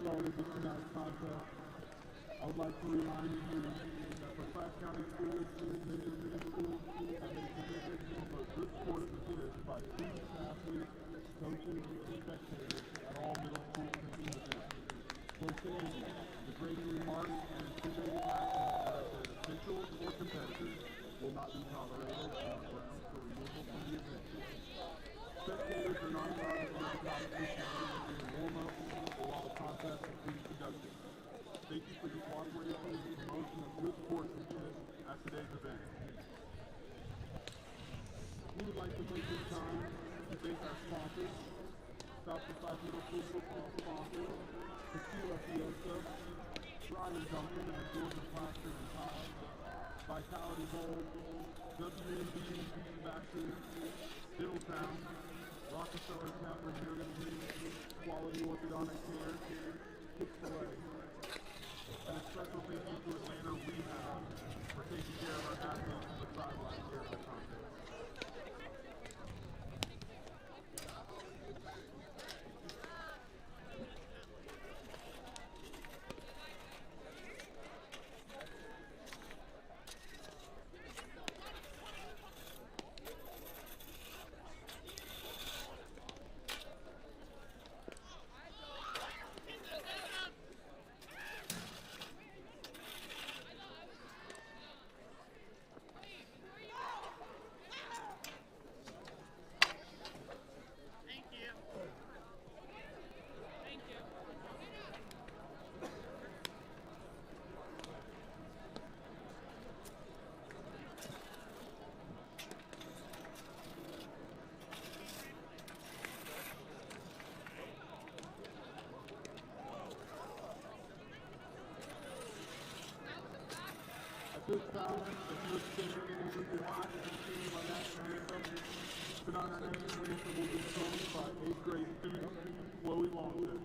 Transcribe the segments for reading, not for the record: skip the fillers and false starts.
started with tonight's contest, I would like to remind you that Forsyth County Schools and Major Middle School have been committed to promote good sports appearance by students, athletes, coaches, and spectators at all middle schools and team events. Profanity, degrading remarks, and intimidating actions directed at officials or competitors will not be tolerated and are grounds for removal from the event. Spectators are not allowed to enter the competition during warm-up or while the contest is being conducted. Thank you for your cooperation in the promotion of good sportsmanship at today's event. We would like to take this time to thank our sponsors, South Forsyth Middle School football sponsors, Tequila Fiesta, Ryan Duncan and the Georgia Plaster and Tile, Vitality Bowl, WMB Vaccine, Middletown, Rockefeller Capital Guarantee, Quality Orthodontic Care, Chick-fil-A. And a special thank you to Atlanta Rehab for taking care of our athletes on the sideline here at the contest. This time, if you're standing with your eyes and singing my national anthem, tonight our national anthem will be sung by 8th grade student Chloe Longton.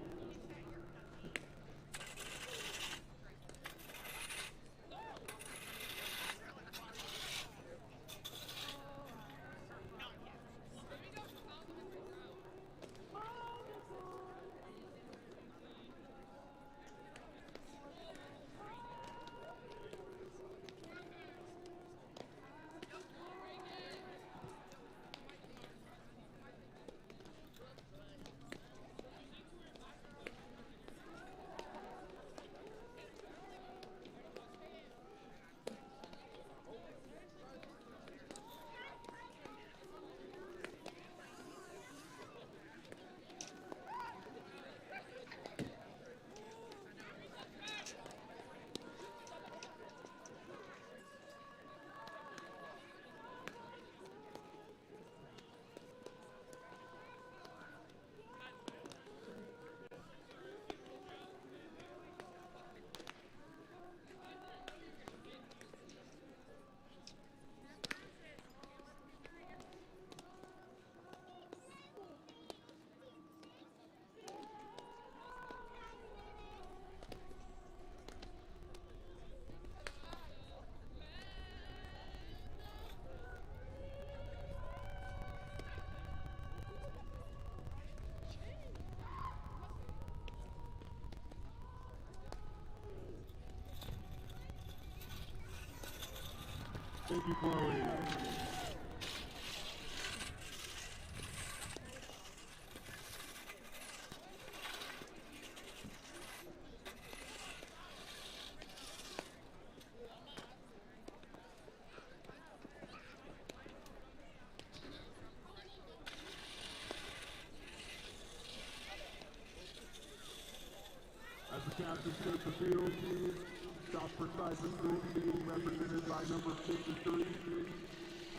Thank you, Chloe. As the captain takes the field, South Forsyth School being represented by number 53,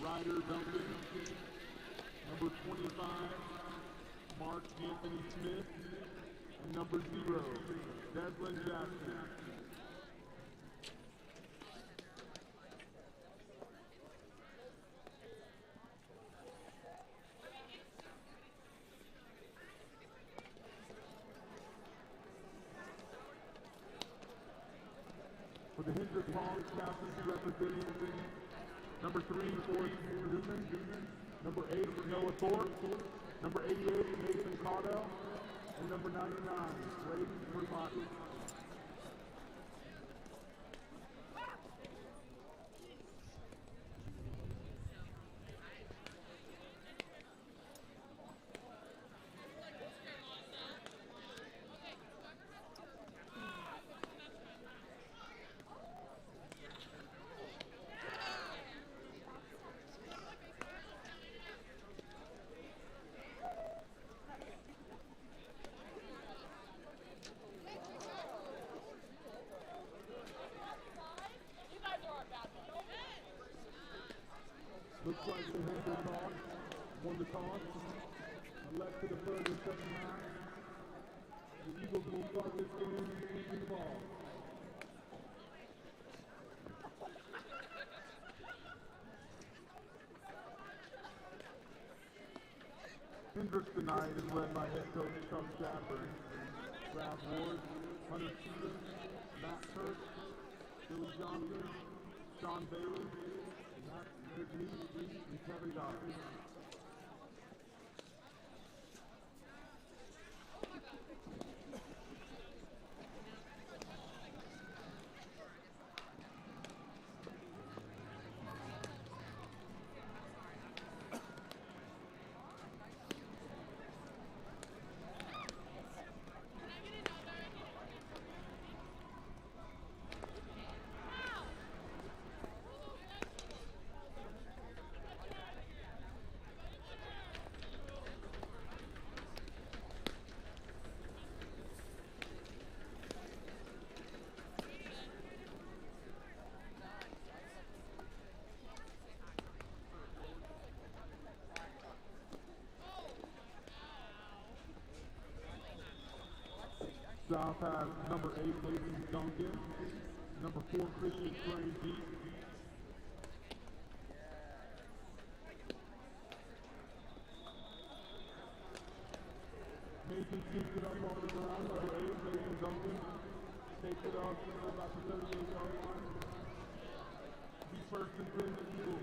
Ryder Duncan, number 25, Mark Anthony Smith, and number 0, Deslin Jackson. For the Hendrick Palms captaincy representing number 3, Forsyth Newman, number 8, Noah Thorpe, number 88, Nathan Caudell, and number 99, Ray Vermati. Looks like they had their toss, won the toss, left to the third and second half. The Eagles will start this game keeping the ball. Hendricks tonight is led by head coach Chuck Shepard. Brad Ward, Hunter Stevens, Matt Kirk, Billy Johnson, Sean Bailey, Matt Ridley, and Kevin Dodd. South has number 8, Nathan Duncan, number 4, Christian Crazy, Nathan keeps it up on the ground, number 8, Nathan Duncan, takes it up about the 38-yard line. He first and 10 to Eagles.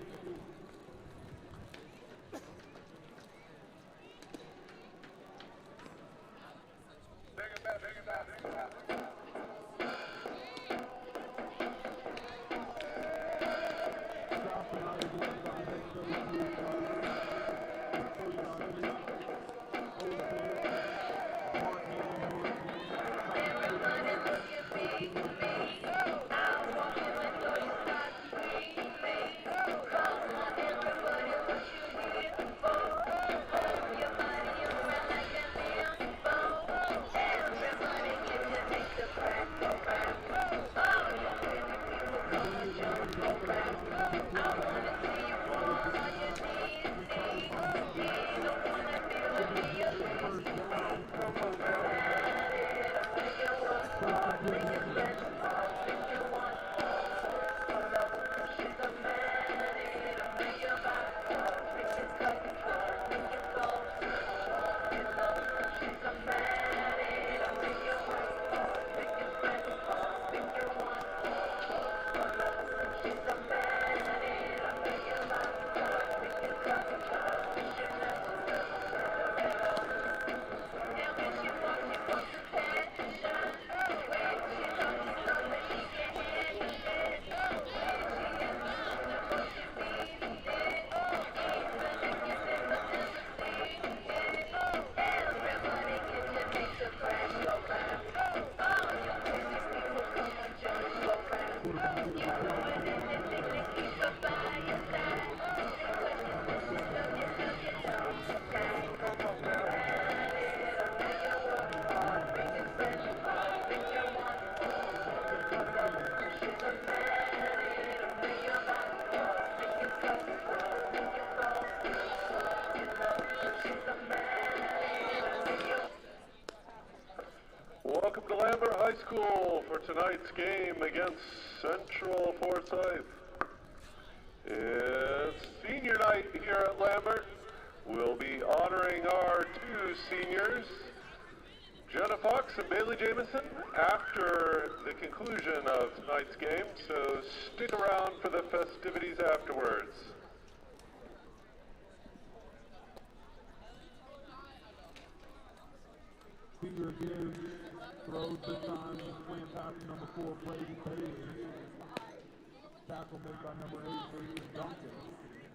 Welcome to Lambert High School for tonight's game against Central Forsyth. It's senior night here at Lambert. We'll be honoring our 2 seniors, Jenna Fox and Bailey Jamison, after the conclusion of tonight's game, so stick around for the festivities afterwards. Senior again throws this time, slant pass to number 4, Brady Bailey. Tackle made by number 8, Nathan Duncan.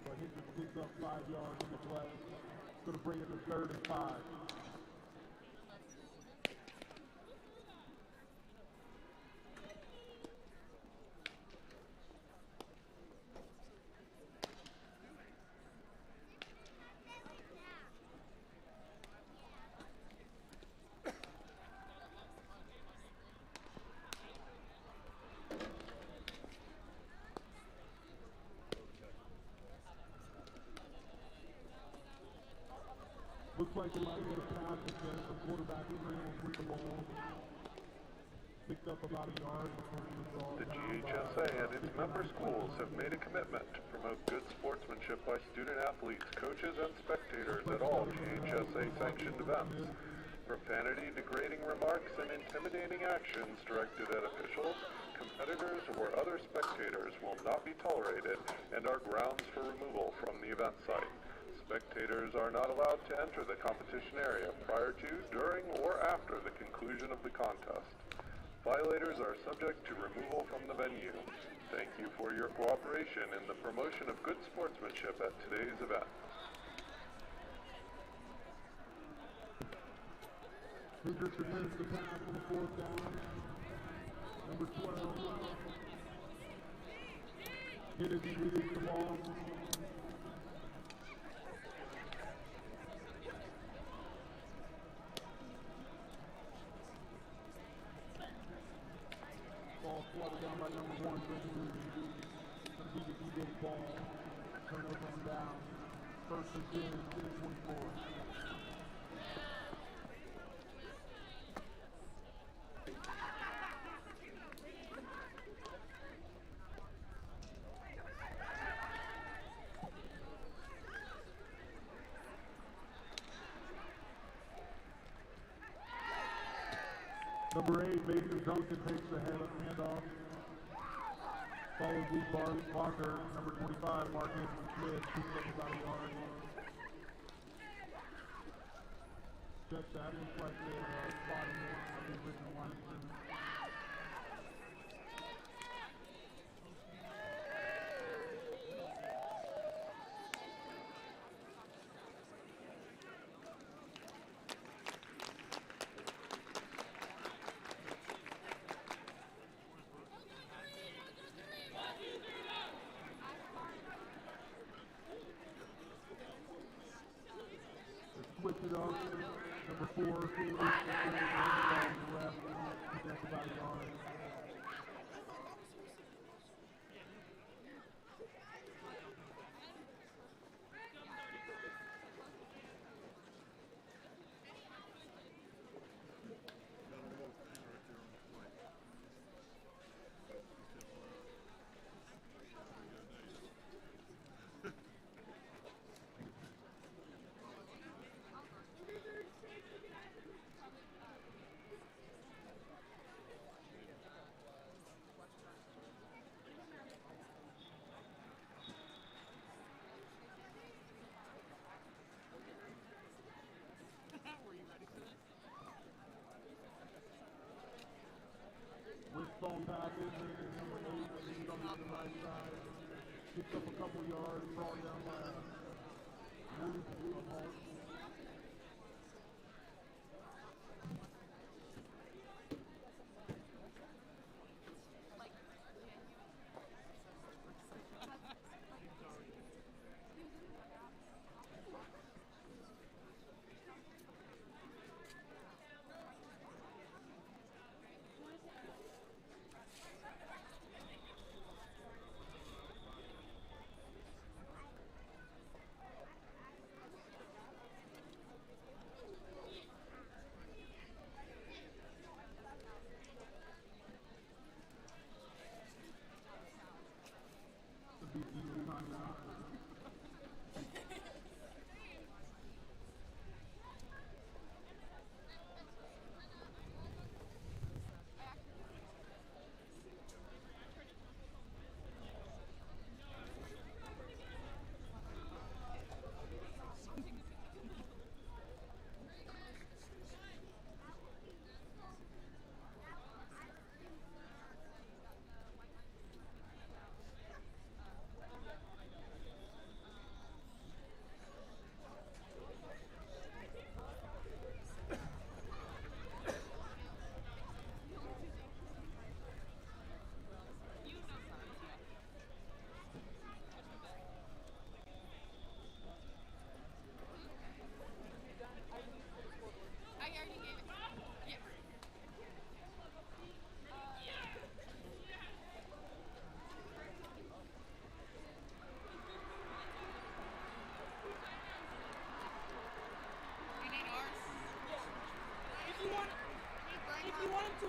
But Hendricks picks up 5 yards on the play. It's going to bring it to 3rd and 5. Looks like it might be a pass again. The quarterback is able to the ball. Picked up about a yard before he was all The down GHSA and its member schools have made a commitment to promote good sportsmanship by student athletes, coaches, and spectators at all GHSA-sanctioned events. Profanity, degrading remarks, and intimidating actions directed at officials, competitors, or other spectators will not be tolerated and are grounds for removal from the event site. Spectators are not allowed to enter the competition area prior to, during, or after the conclusion of the contest. Violators are subject to removal from the venue. Thank you for your cooperation in the promotion of good sportsmanship at today's event. Hendricks begins the pass on the fourth down. Number 12. Kennedy released the ball. Ball flubbed down by number 1. Going to be the big ball. Turnover on down. First and 10, 24. Number 8, Mason Duncan takes the handoff. Follows Lee Barker. Number 25, Mark Anthony Smith, picks up about a yard. Check that. Looks like they're spotting it. I think Richard Weinstein. Switch it up. Number 4, left. That's about a yard. Wishbone package, number 8, leads on the right side. Picks up a couple yards, brought down by Hall.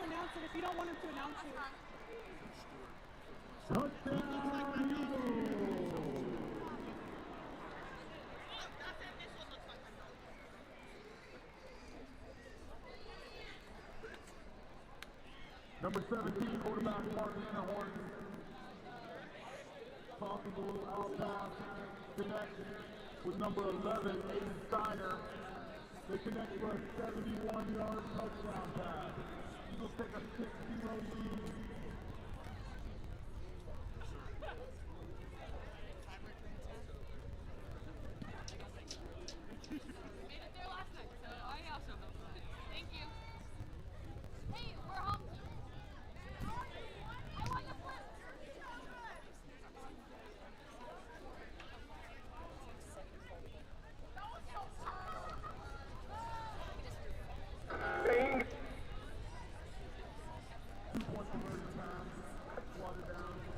announce it if you don't want him to announce it. Touchdown, Eagles! Number 17, quarterback Martin Horn. Tosses a little out pass, connects with number 11, Aiden Steiner. They connect for a 71-yard touchdown pass. Eagles take a 6-0 lead.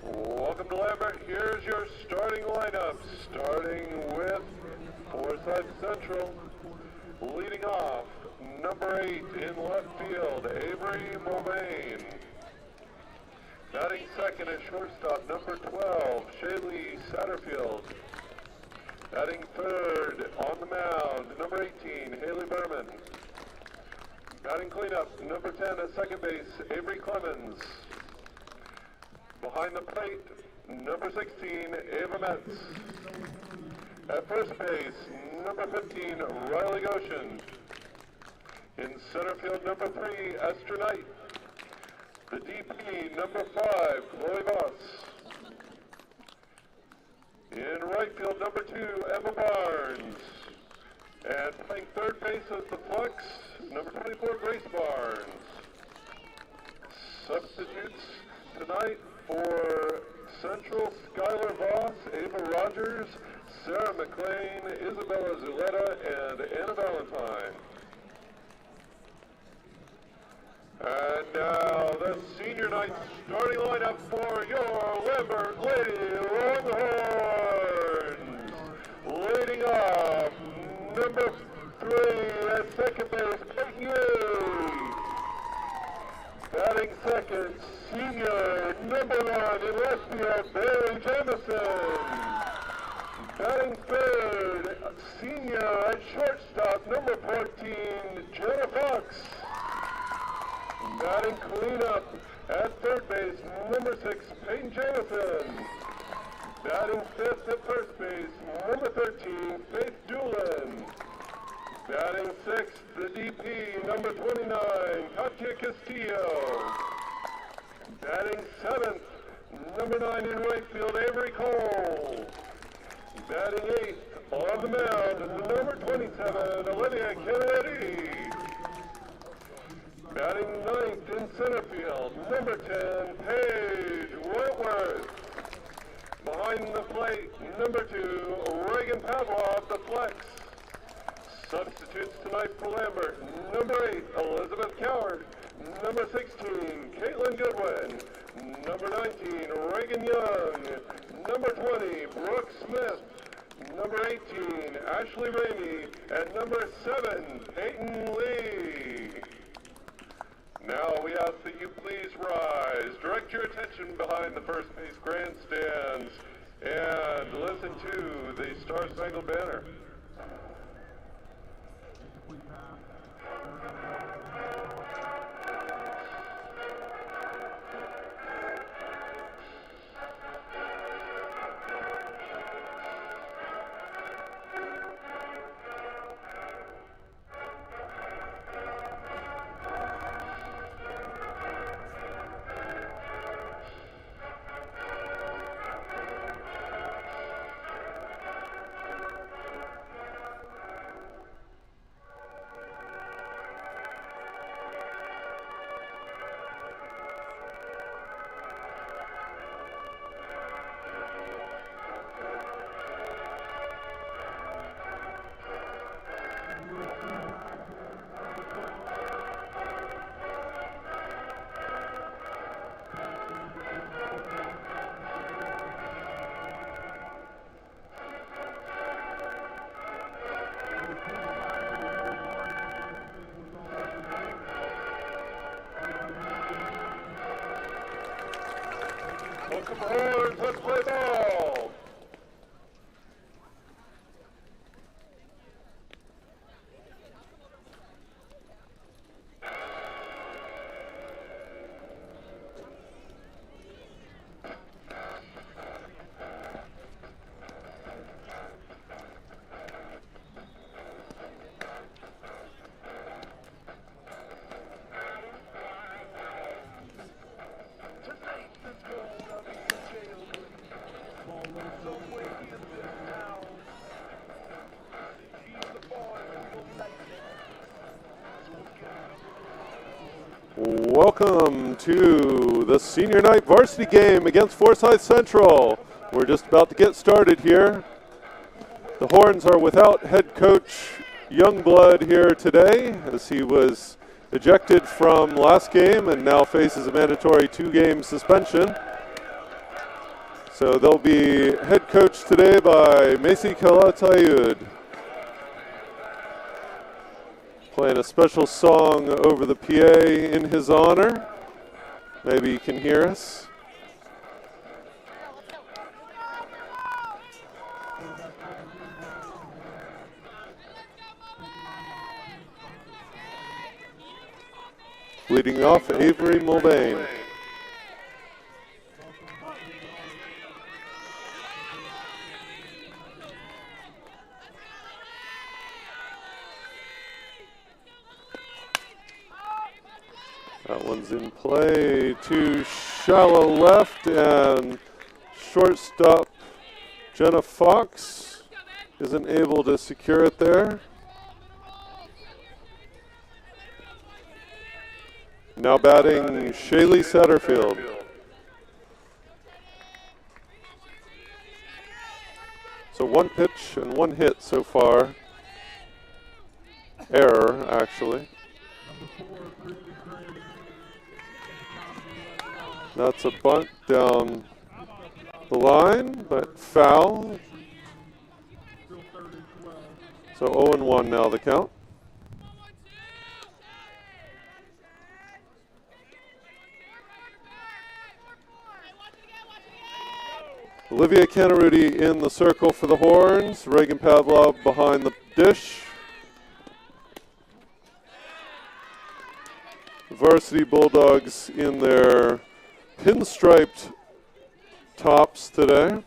Welcome to Lambert. Here's your starting lineup, starting with Forsyth Central. Leading off, number 8 in left field, Avery Mulvane. Batting second at shortstop, number 12, Shaylee Satterfield. Batting third on the mound, number 18, Haley Berman. Batting cleanup, number 10 at second base, Avery Clemens. Behind the plate, number 16, Ava Metz. At first base, number 15, Riley Goshen. In center field, number 3, Esther Knight. The DP, number 5, Chloe Voss. In right field, number 2, Emma Barnes. And playing third base as the flex, number 24, Grace Barnes. Substitutes tonight for Central, Skylar Voss, Ava Rogers, Sarah McLean, Isabella Zuleta, and Anna Valentine. And now the senior night starting lineup for your Lambert Lady Longhorns. Leading off, number 3 at second base, Peyton Lee. Batting second, senior, number 1 in left field, Barry Jamison. Batting third, senior at shortstop, number 14, Jenna Fox. Batting cleanup at third base, number 6, Peyton Jamison. Batting fifth at first base, number 13, Faith Doolin. Batting sixth, the DP, number 29, Katya Castillo. Batting seventh, number 9 in right field, Avery Cole. Batting eighth, on the mound, number 27, Olivia Kennedy. Batting ninth in center field, number 10, Paige Wentworth. Behind the plate, number 2, Reagan Pavlov, the flex. Substitutes tonight for Lambert, number 8, Elizabeth Coward. Number 16, Caitlin Goodwin. Number 19, Reagan Young. Number 20, Brooke Smith. Number 18, Ashley Ramey. And number 7, Peyton Lee. Now we ask that you please rise, direct your attention behind the first base grandstands, and listen to the Star Spangled Banner. Come on, let's play ball. Welcome to the senior night varsity game against Forsyth Central. We're just about to get started here. The Horns are without head coach Youngblood here today, as he was ejected from last game and now faces a mandatory 2-game suspension. So they'll be head coached today by Macy Kalatayud, playing a special song over the PA in his honor. Maybe you can hear us. Leading off, Avery Mulvane. That one's in play to shallow left, and shortstop Jenna Fox isn't able to secure it there. Now batting Shaylee Satterfield. So one pitch and one hit so far. Error, actually. That's a bunt down the line, but foul. So 0-1 now the count. Olivia Canarudi in the circle for the Horns. Reagan Pavlov behind the dish. Varsity Bulldogs in their pinstriped tops today.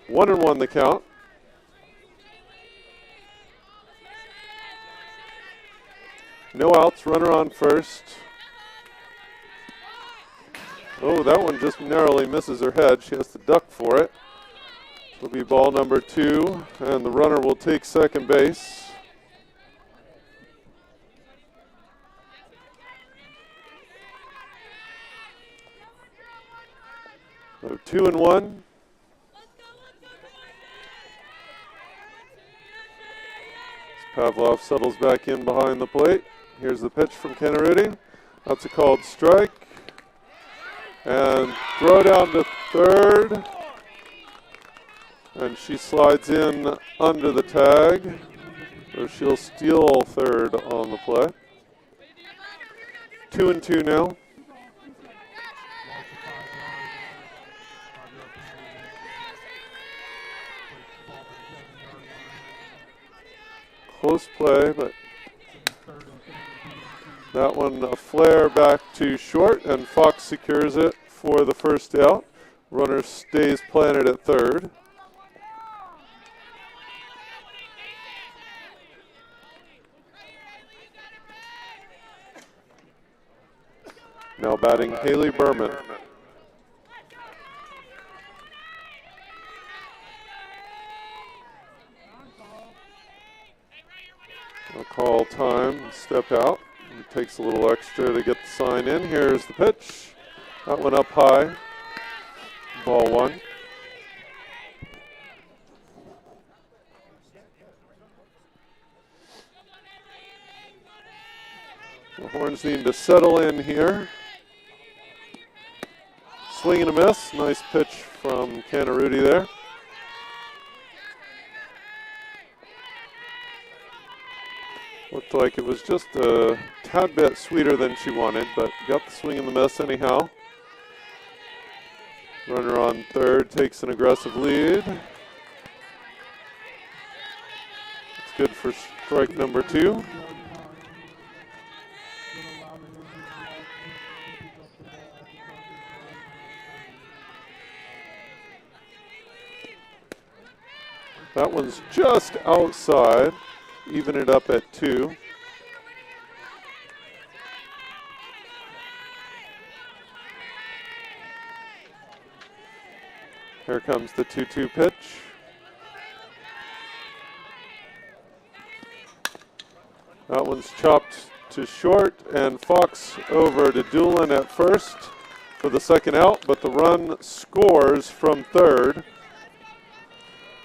1-1 the count. No outs, runner on first. Oh, that one just narrowly misses her head. She has to duck for it. It'll be ball number 2, and the runner will take second base. So 2-1. Pavlov settles back in behind the plate. Here's the pitch from Canarudi. That's a called strike. And throw down to third. And she slides in under the tag. So she'll steal third on the play. 2-2 now. Close play, but that one a flare back to short, and Fox secures it for the first out. Runner stays planted at third. Now batting Haley Berman. I'll call time, step out. It takes a little extra to get the sign in. Here's the pitch. That one up high. Ball 1. The Horns need to settle in here. Swing and a miss. Nice pitch from Canarudi there. Looked like it was just a tad bit sweeter than she wanted, but got the swing and the miss anyhow. Runner on third takes an aggressive lead. It's good for strike number 2. That one's just outside, even it up at 2. Here comes the 2-2 pitch. That one's chopped to short, and Fox over to Doolin at first for the second out, but the run scores from third.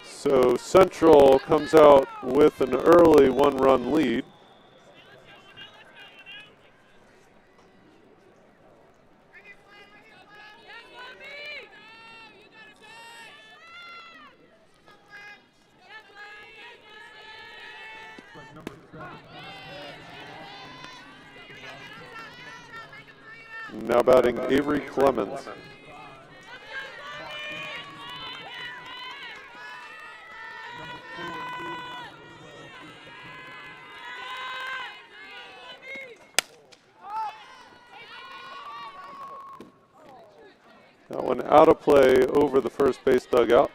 So Central comes out with an early 1-run lead. Now batting Avery Clemens. That one out of play over the first base dugout.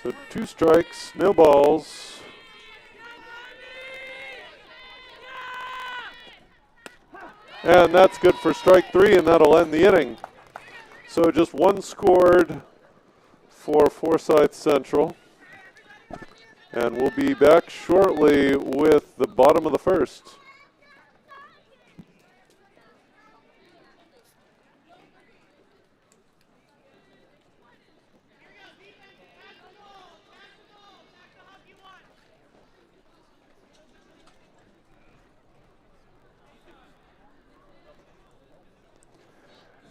So 2 strikes, no balls. And that's good for strike 3, and that'll end the inning. So just 1 scored for Forsyth Central. And we'll be back shortly with the bottom of the first.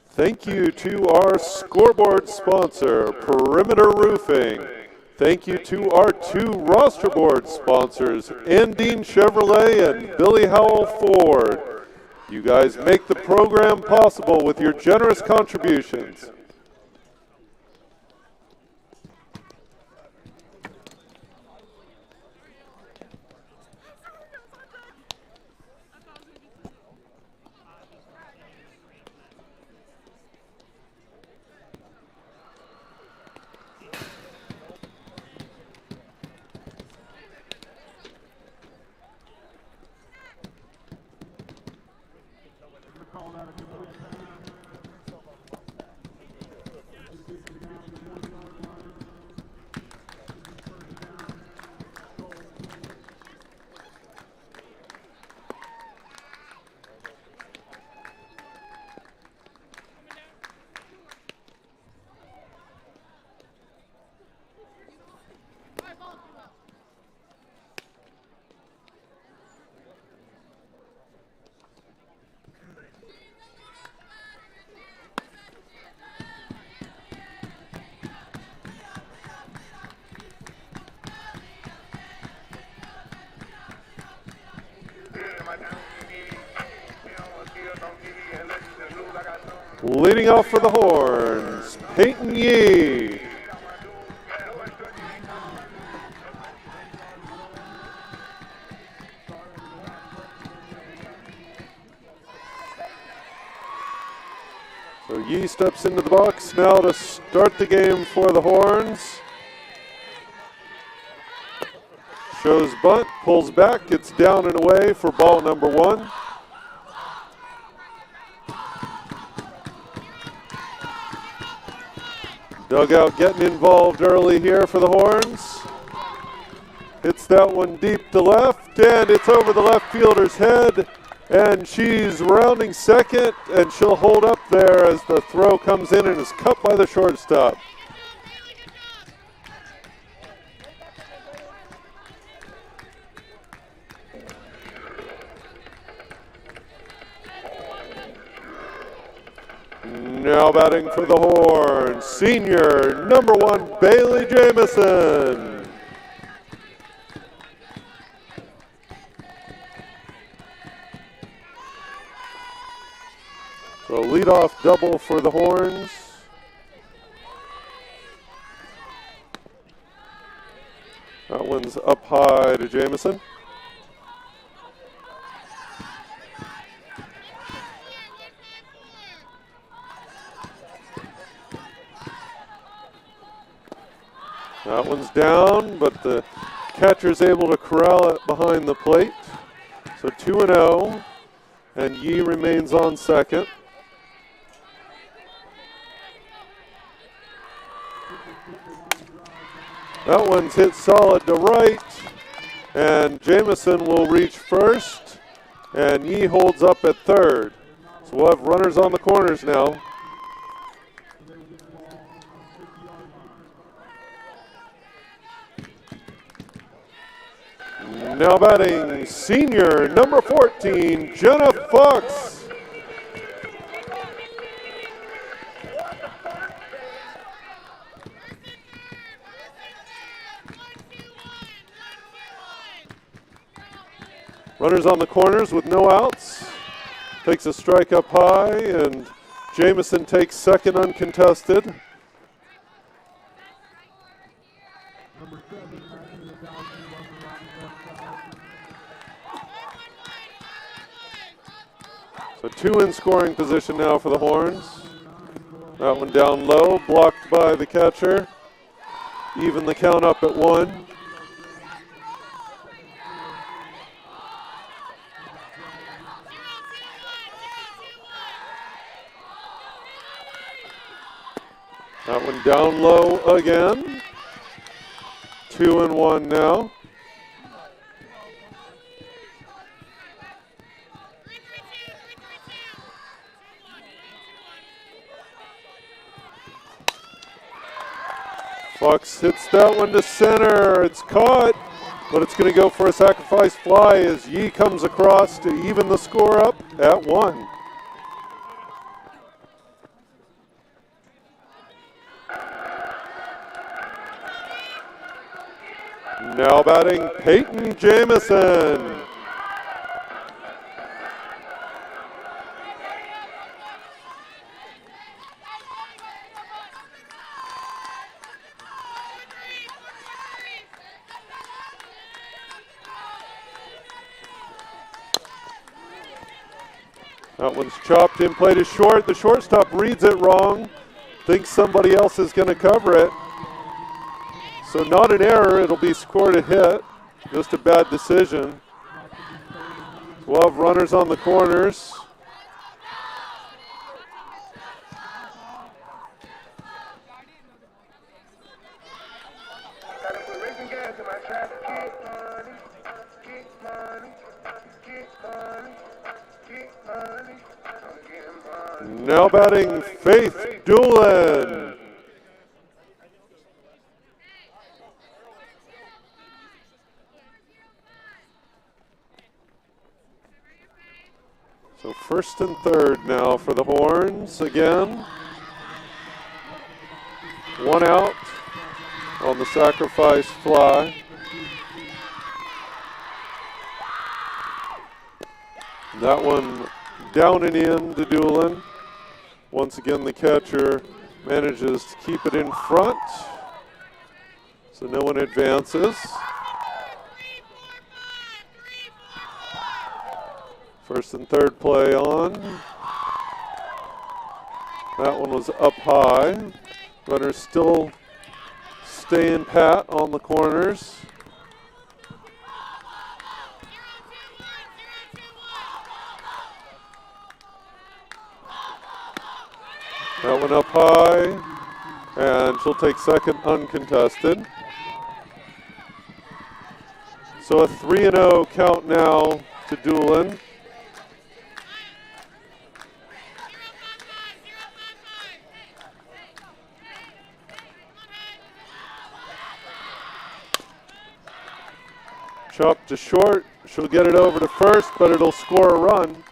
Thank you to our scoreboard sponsor, Perimeter Roofing. Thank you to our 2 roster board sponsors, Andine Chevrolet and Billy Howell Ford. You guys make the program possible with your generous contributions. Leading off for the Horns, Peyton Yee. So Yee steps into the box now to start the game for the Horns. Shows bunt, pulls back, gets down and away for ball number 1. Dugout getting involved early here for the Horns. Hits that one deep to left, and it's over the left fielder's head, and she's rounding second, and she'll hold up there as the throw comes in and is cut by the shortstop. Now batting for the Horns, senior number 1, Bailey Jamison. So leadoff double for the Horns. That one's up high to Jamison. That one's down, but the catcher's able to corral it behind the plate. So 2-0, and Yee remains on second. That one's hit solid to right, and Jamison will reach first, and Yee holds up at third. So we'll have runners on the corners now. Now batting, senior number 14, Jenna Fox. Runners on the corners with no outs. Takes a strike up high, and Jamison takes second uncontested. So 2 in scoring position now for the Horns. That one down low, blocked by the catcher. Even the count up at 1. That one down low again. 2-1 now. Fox hits that one to center. It's caught, but it's going to go for a sacrifice fly as Yee comes across to even the score up at 1. Now batting, Peyton Jamison. That one's chopped in, play to short. The shortstop reads it wrong, thinks somebody else is going to cover it. So not an error, it'll be scored a hit, just a bad decision. We'll have runners on the corners. Now batting, Faith Doolin. So first and third now for the Horns again. 1 out on the sacrifice fly. That one down and in to Doolin. Once again, the catcher manages to keep it in front, so no one advances. First and third play on. That one was up high. Runners still staying pat on the corners. That one up high, and she'll take second uncontested. So a 3-0 count now to Doolin. Chopped to short, she'll get it over to first, but it'll score a run.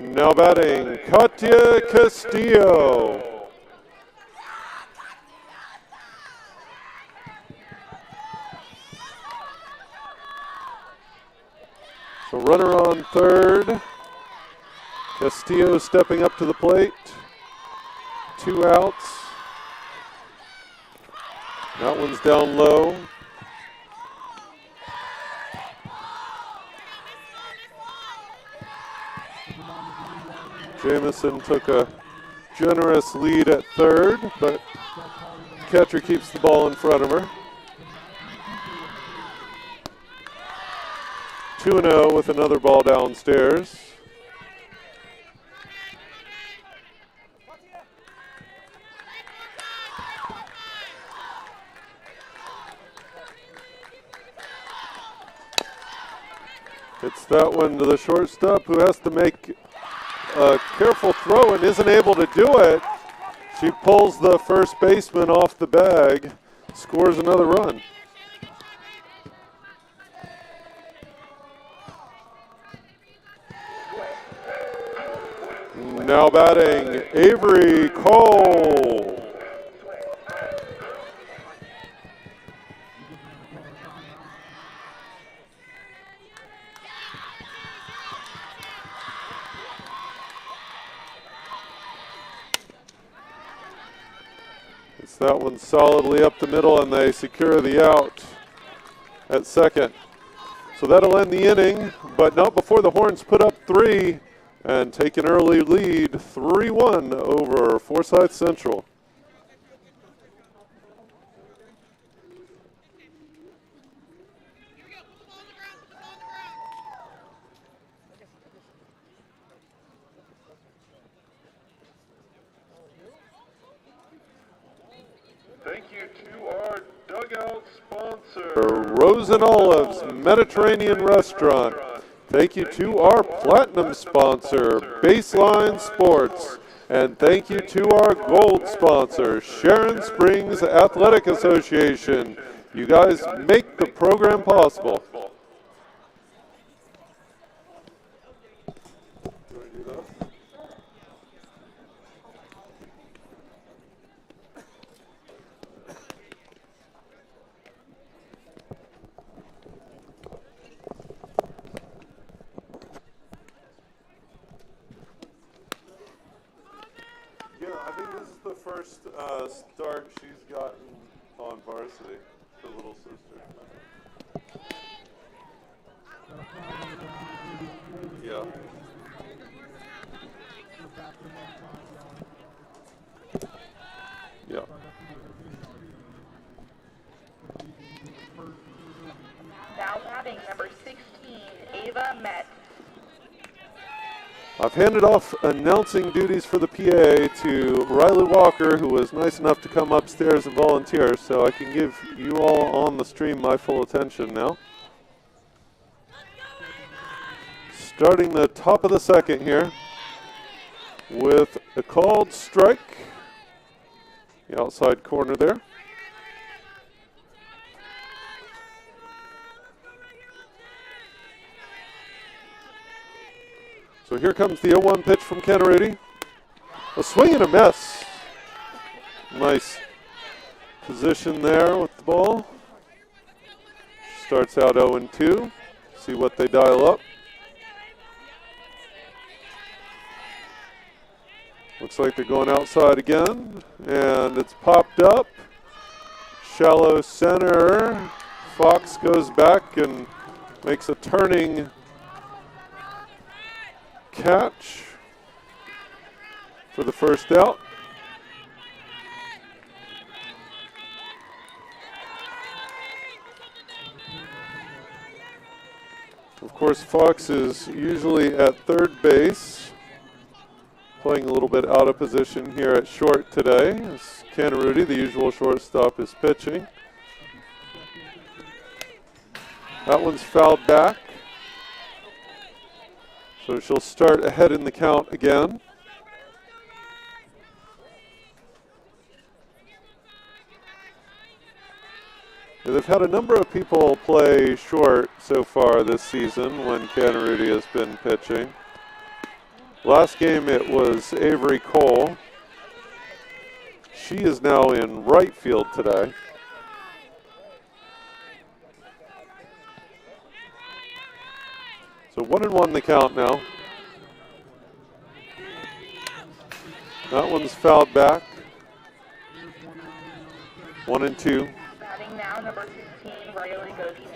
Now batting, Katia Castillo. So runner on third. Castillo stepping up to the plate. 2 outs. That one's down low. Jamison took a generous lead at third, but catcher keeps the ball in front of her. 2-0 with another ball downstairs. It's that one to the shortstop who has to make a careful throw and isn't able to do it. She pulls the first baseman off the bag, scores another run. Now batting, Avery Cole. It's that one solidly up the middle, and they secure the out at second. So that'll end the inning, but not before the Horns put up 3 and take an early lead, 3-1 over Forsyth Central. Thank you to our dugout sponsor, Rose and Olives Mediterranean Restaurant. Thank you to our platinum sponsor, Baseline Sports. And thank you to our gold sponsor, Sharon Springs Athletic Association. You guys make the program possible. First start she's gotten on varsity, her little sister. Yeah. Yeah. Now batting number 16, Ava Metz. I've handed off announcing duties for the PA to Riley Walker, who was nice enough to come upstairs and volunteer, so I can give you all on the stream my full attention now. Starting the top of the second here with a called strike. The outside corner there. So here comes the 0-1 pitch from Kennerudy. A swing and a miss. Nice position there with the ball. Starts out 0-2. See what they dial up. Looks like they're going outside again. And it's popped up. Shallow center. Fox goes back and makes a turning catch for the first out. Of course, Fox is usually at third base, playing a little bit out of position here at short today, as Kennerudy, the usual shortstop, is pitching. That one's fouled back. So she'll start ahead in the count again. And they've had a number of people play short so far this season when Kennerudy has been pitching. Last game it was Avery Cole. She is now in right field today. So 1-1 the count now. That one's fouled back. 1-2. Batting now, number 16, Riley Goody.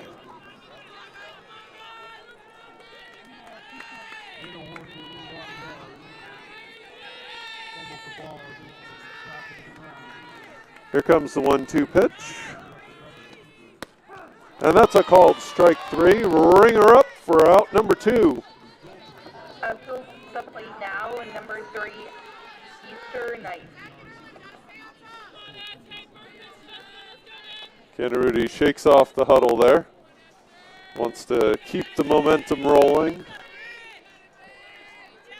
Here comes the 1-2 pitch. And that's a called strike 3. Ring her up for out number 2. Up the plate now, number 3, Easter Knight. Rudy shakes off the huddle there. Wants to keep the momentum rolling.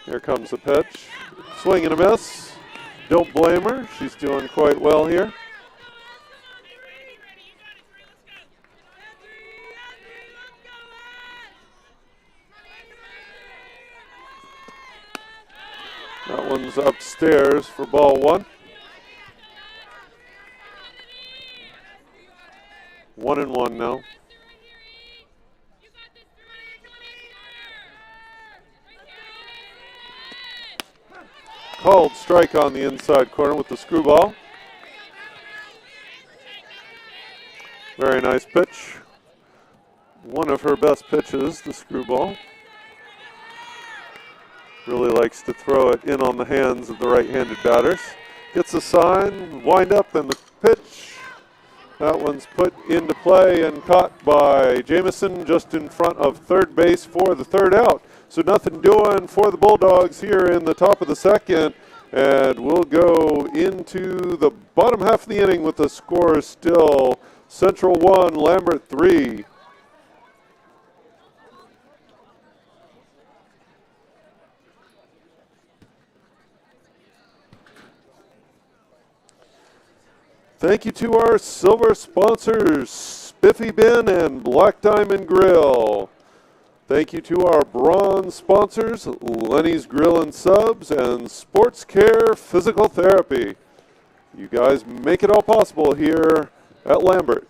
Here comes the pitch. Swing and a miss. Don't blame her. She's doing quite well here. That one's upstairs for ball 1. 1-1 now. Called strike on the inside corner with the screwball. Very nice pitch. One of her best pitches, the screwball. Really likes to throw it in on the hands of the right-handed batters. Gets a sign, wind up, and the pitch. That one's put into play and caught by Jamison just in front of third base for the third out. So nothing doing for the Bulldogs here in the top of the second. And we'll go into the bottom half of the inning with the score still Central 1, Lambert 3. Thank you to our silver sponsors, Spiffy Bin and Black Diamond Grill. Thank you to our bronze sponsors, Lenny's Grill and Subs and Sports Care Physical Therapy. You guys make it all possible here at Lambert.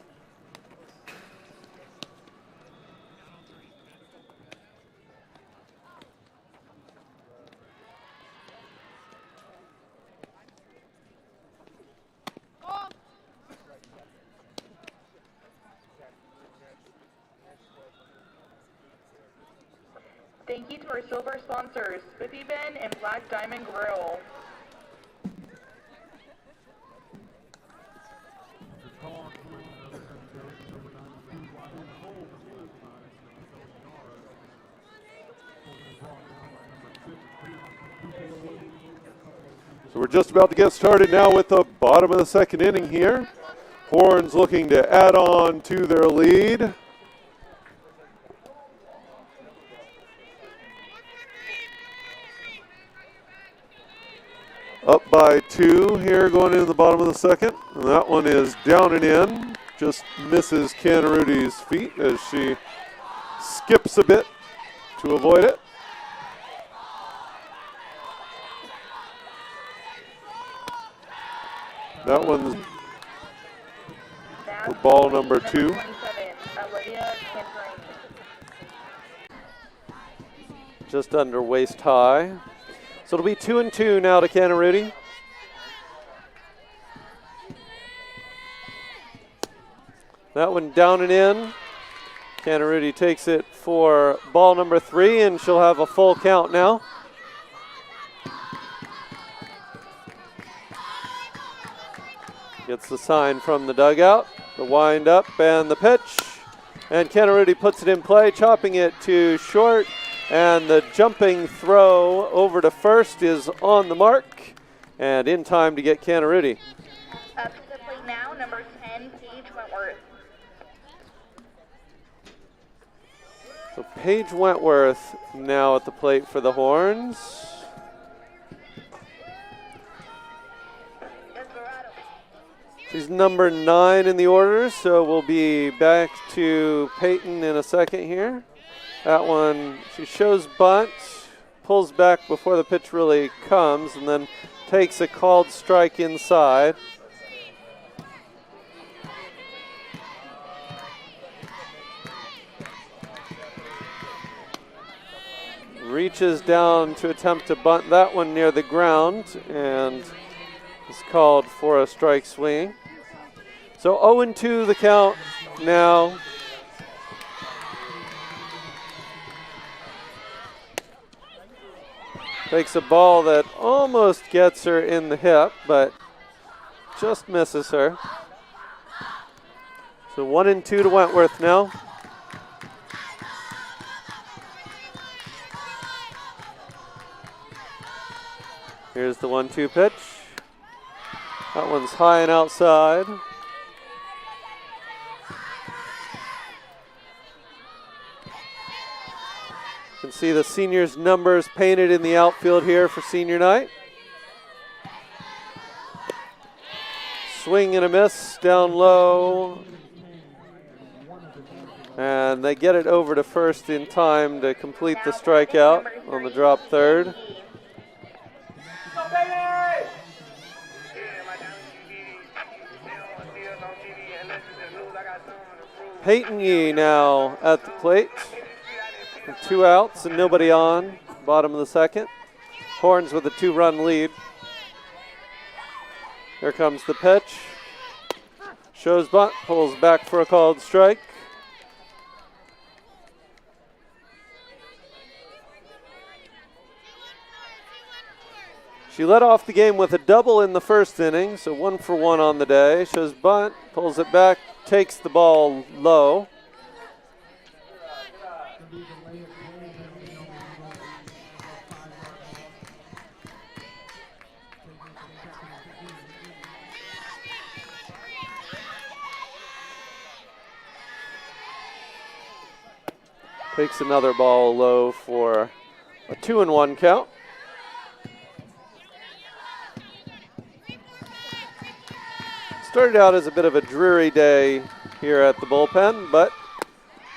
Thank you to our silver sponsors, Spiffy Bin and Black Diamond Grill. So we're just about to get started now with the bottom of the second inning here. Horns looking to add on to their lead. Up by 2 here going into the bottom of the second. And that one is down and in. Just misses Canarudi's feet as she skips a bit to avoid it. That one's for ball number 2. Just under waist high. So it'll be 2-2 now to Canarudi. That one down and in. Canarudi takes it for ball number 3, and she'll have a full count now. Gets the sign from the dugout, the wind up and the pitch. And Canarudi puts it in play, chopping it to short. And the jumping throw over to first is on the mark and in time to get Canarudi. Up to the plate now, number 10, Paige Wentworth. So Paige Wentworth now at the plate for the Horns. She's number 9 in the order, so we'll be back to Peyton in a second here. That one, she shows bunt, pulls back before the pitch really comes and then takes a called strike inside. Reaches down to attempt to bunt that one near the ground and is called for a strike swing. So 0-2 the count now. Takes a ball that almost gets her in the hip, but just misses her. So 1-2 to Wentworth now. Here's the 1-2 pitch. That one's high and outside. You can see the seniors' numbers painted in the outfield here for senior night. Swing and a miss down low. And they get it over to first in time to complete the strikeout on the drop third. Peyton Yee now at the plate. With 2 outs and nobody on, bottom of the second. Horns with a 2-run lead. Here comes the pitch. Shows bunt, pulls back for a called strike. She led off the game with a double in the first inning, so 1 for 1 on the day. Shows bunt, pulls it back, takes the ball low. Takes another ball low for a 2-1 count. Started out as a bit of a dreary day here at the bullpen, but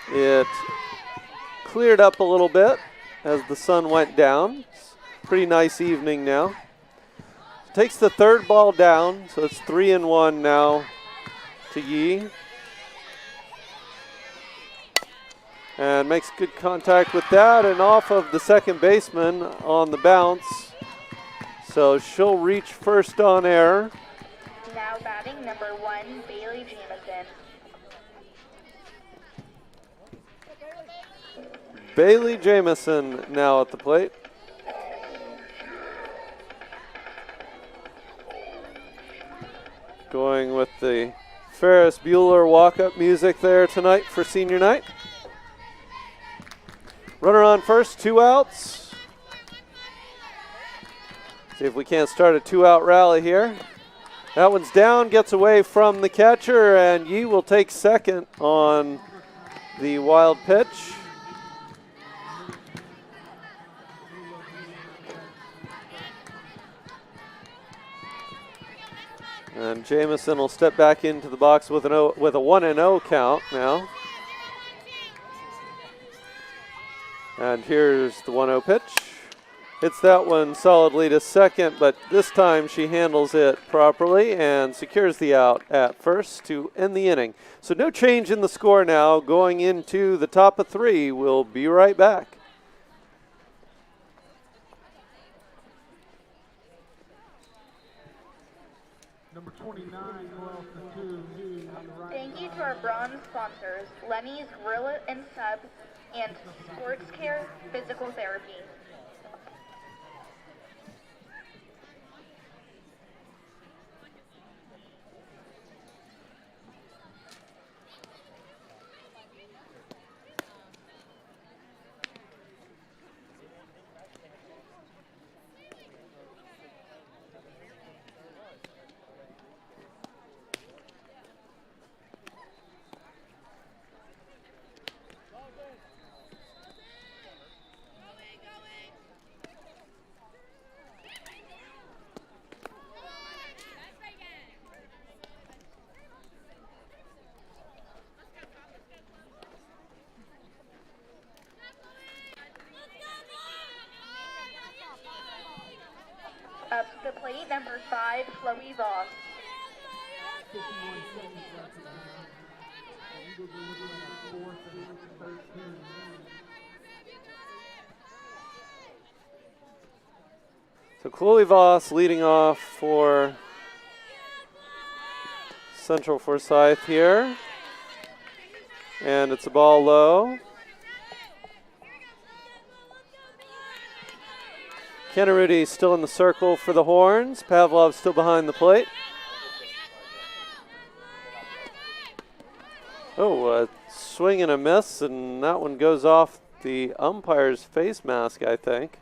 it cleared up a little bit as the sun went down. It's a pretty nice evening now. Takes the third ball down, so it's 3-1 now to Yee. And makes good contact with that and off of the second baseman on the bounce. So she'll reach first on air. Now batting number 1, Bailey Jamison. Bailey Jamison now at the plate. Going with the Ferris Bueller walk-up music there tonight for senior night. Runner on first, 2 outs. See if we can't start a 2-out rally here. That one's down, gets away from the catcher, and Yee will take second on the wild pitch. And Jamison will step back into the box with a 1-0 count now. And here's the 1-0 pitch. Hits that one solidly to second, but this time she handles it properly and secures the out at first to end the inning. So no change in the score now going into the top of 3. We'll be right back. Number 29, Noel Satu. Thank you to our bronze sponsors, Lenny's Grill and Sub, and Sports Care Physical Therapy. number 5, Chloe Voss. 51 seconds left in the half. The Eagles are looking at a 4-6-13. So Chloe Voss leading off for Central Forsyth here. And it's a ball low. Kennerudi still in the circle for the Horns. Pavlov still behind the plate. Oh, a swing and a miss, and that one goes off the umpire's face mask, I think.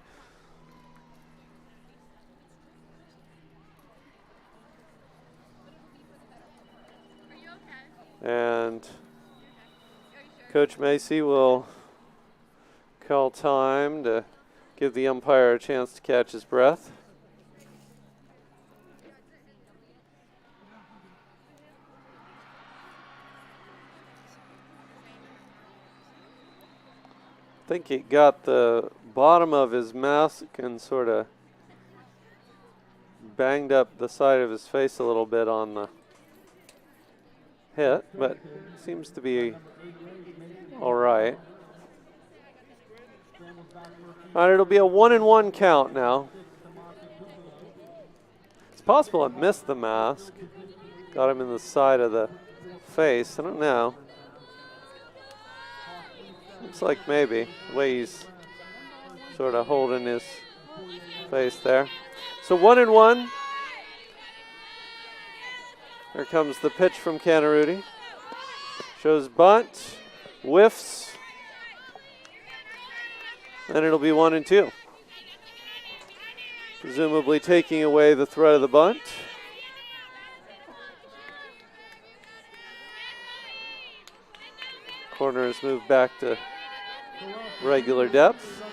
And Coach Macy will call time to give the umpire a chance to catch his breath. I think he got the bottom of his mask and sort of banged up the side of his face a little bit on the hit, but seems to be all right. All right, it'll be a 1-1 count now. It's possible I missed the mask. Got him in the side of the face. I don't know. Looks like maybe, the way he's sort of holding his face there. So 1-1. Here comes the pitch from Kennerudi. Shows bunt, whiffs, and it'll be 1-2. Presumably taking away the threat of the bunt. Corner is moved back to regular depth.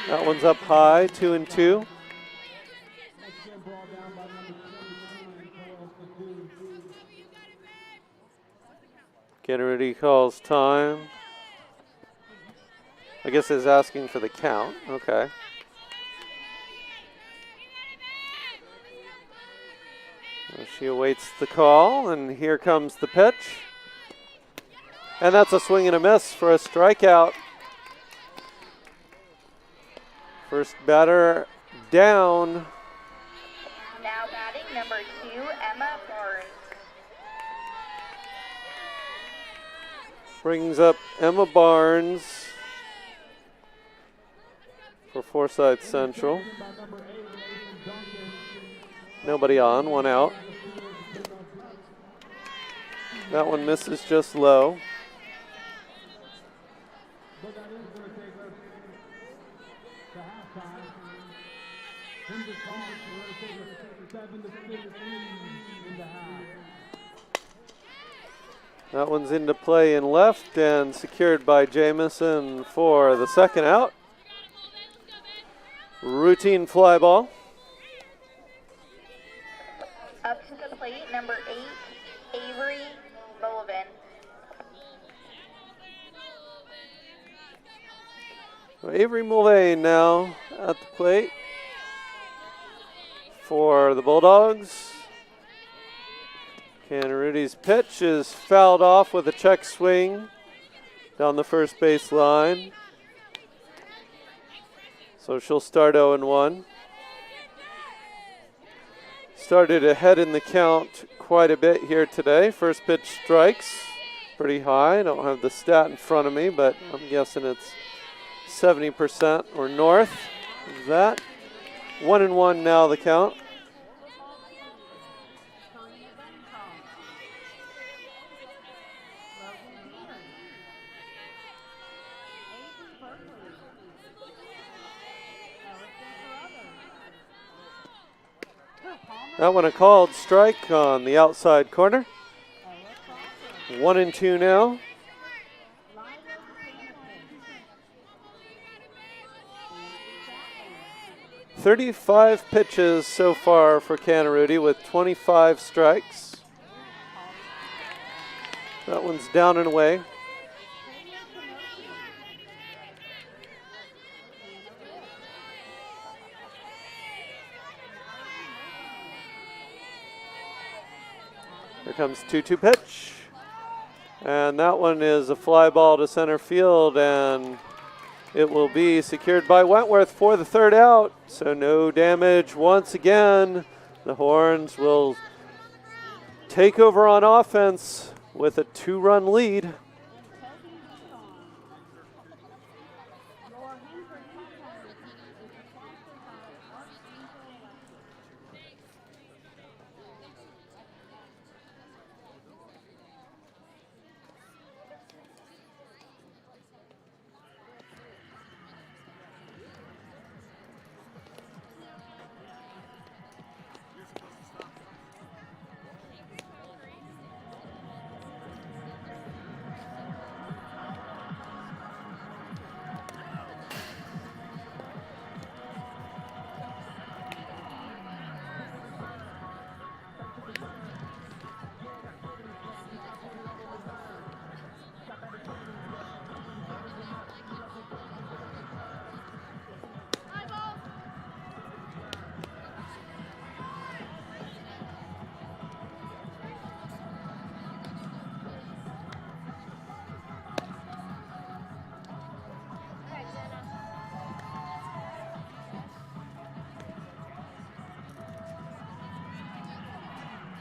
That one's up high, 2-2. Kennerudi calls time. I guess is asking for the count. Okay. She awaits the call, and here comes the pitch. And that's a swing and a miss for a strikeout. First batter down. Now batting number 2, Emma Barnes. Brings up Emma Barnes for Forsyth Central. Nobody on, one out. That one misses just low. That one's into play in left and secured by Jamison for the second out. Routine fly ball. Up to the plate, number 8, Avery Mullivan. Avery Mulvane now at the plate for the Bulldogs. Kennerudi's pitch is fouled off with a check swing down the first base line. So she'll start 0-1. Started ahead in the count quite a bit here today. First pitch strikes pretty high. I don't have the stat in front of me, but I'm guessing it's 70% or north of that. 1-1 now the count. That one a called strike on the outside corner. 1-2 now. .35 pitches so far for Kennerudi with 25 strikes. That one's down and away. Here comes 2-2 pitch. And that one is a fly ball to center field, and it will be secured by Wentworth for the third out. So no damage once again. The Horns will take over on offense with a 2-run lead.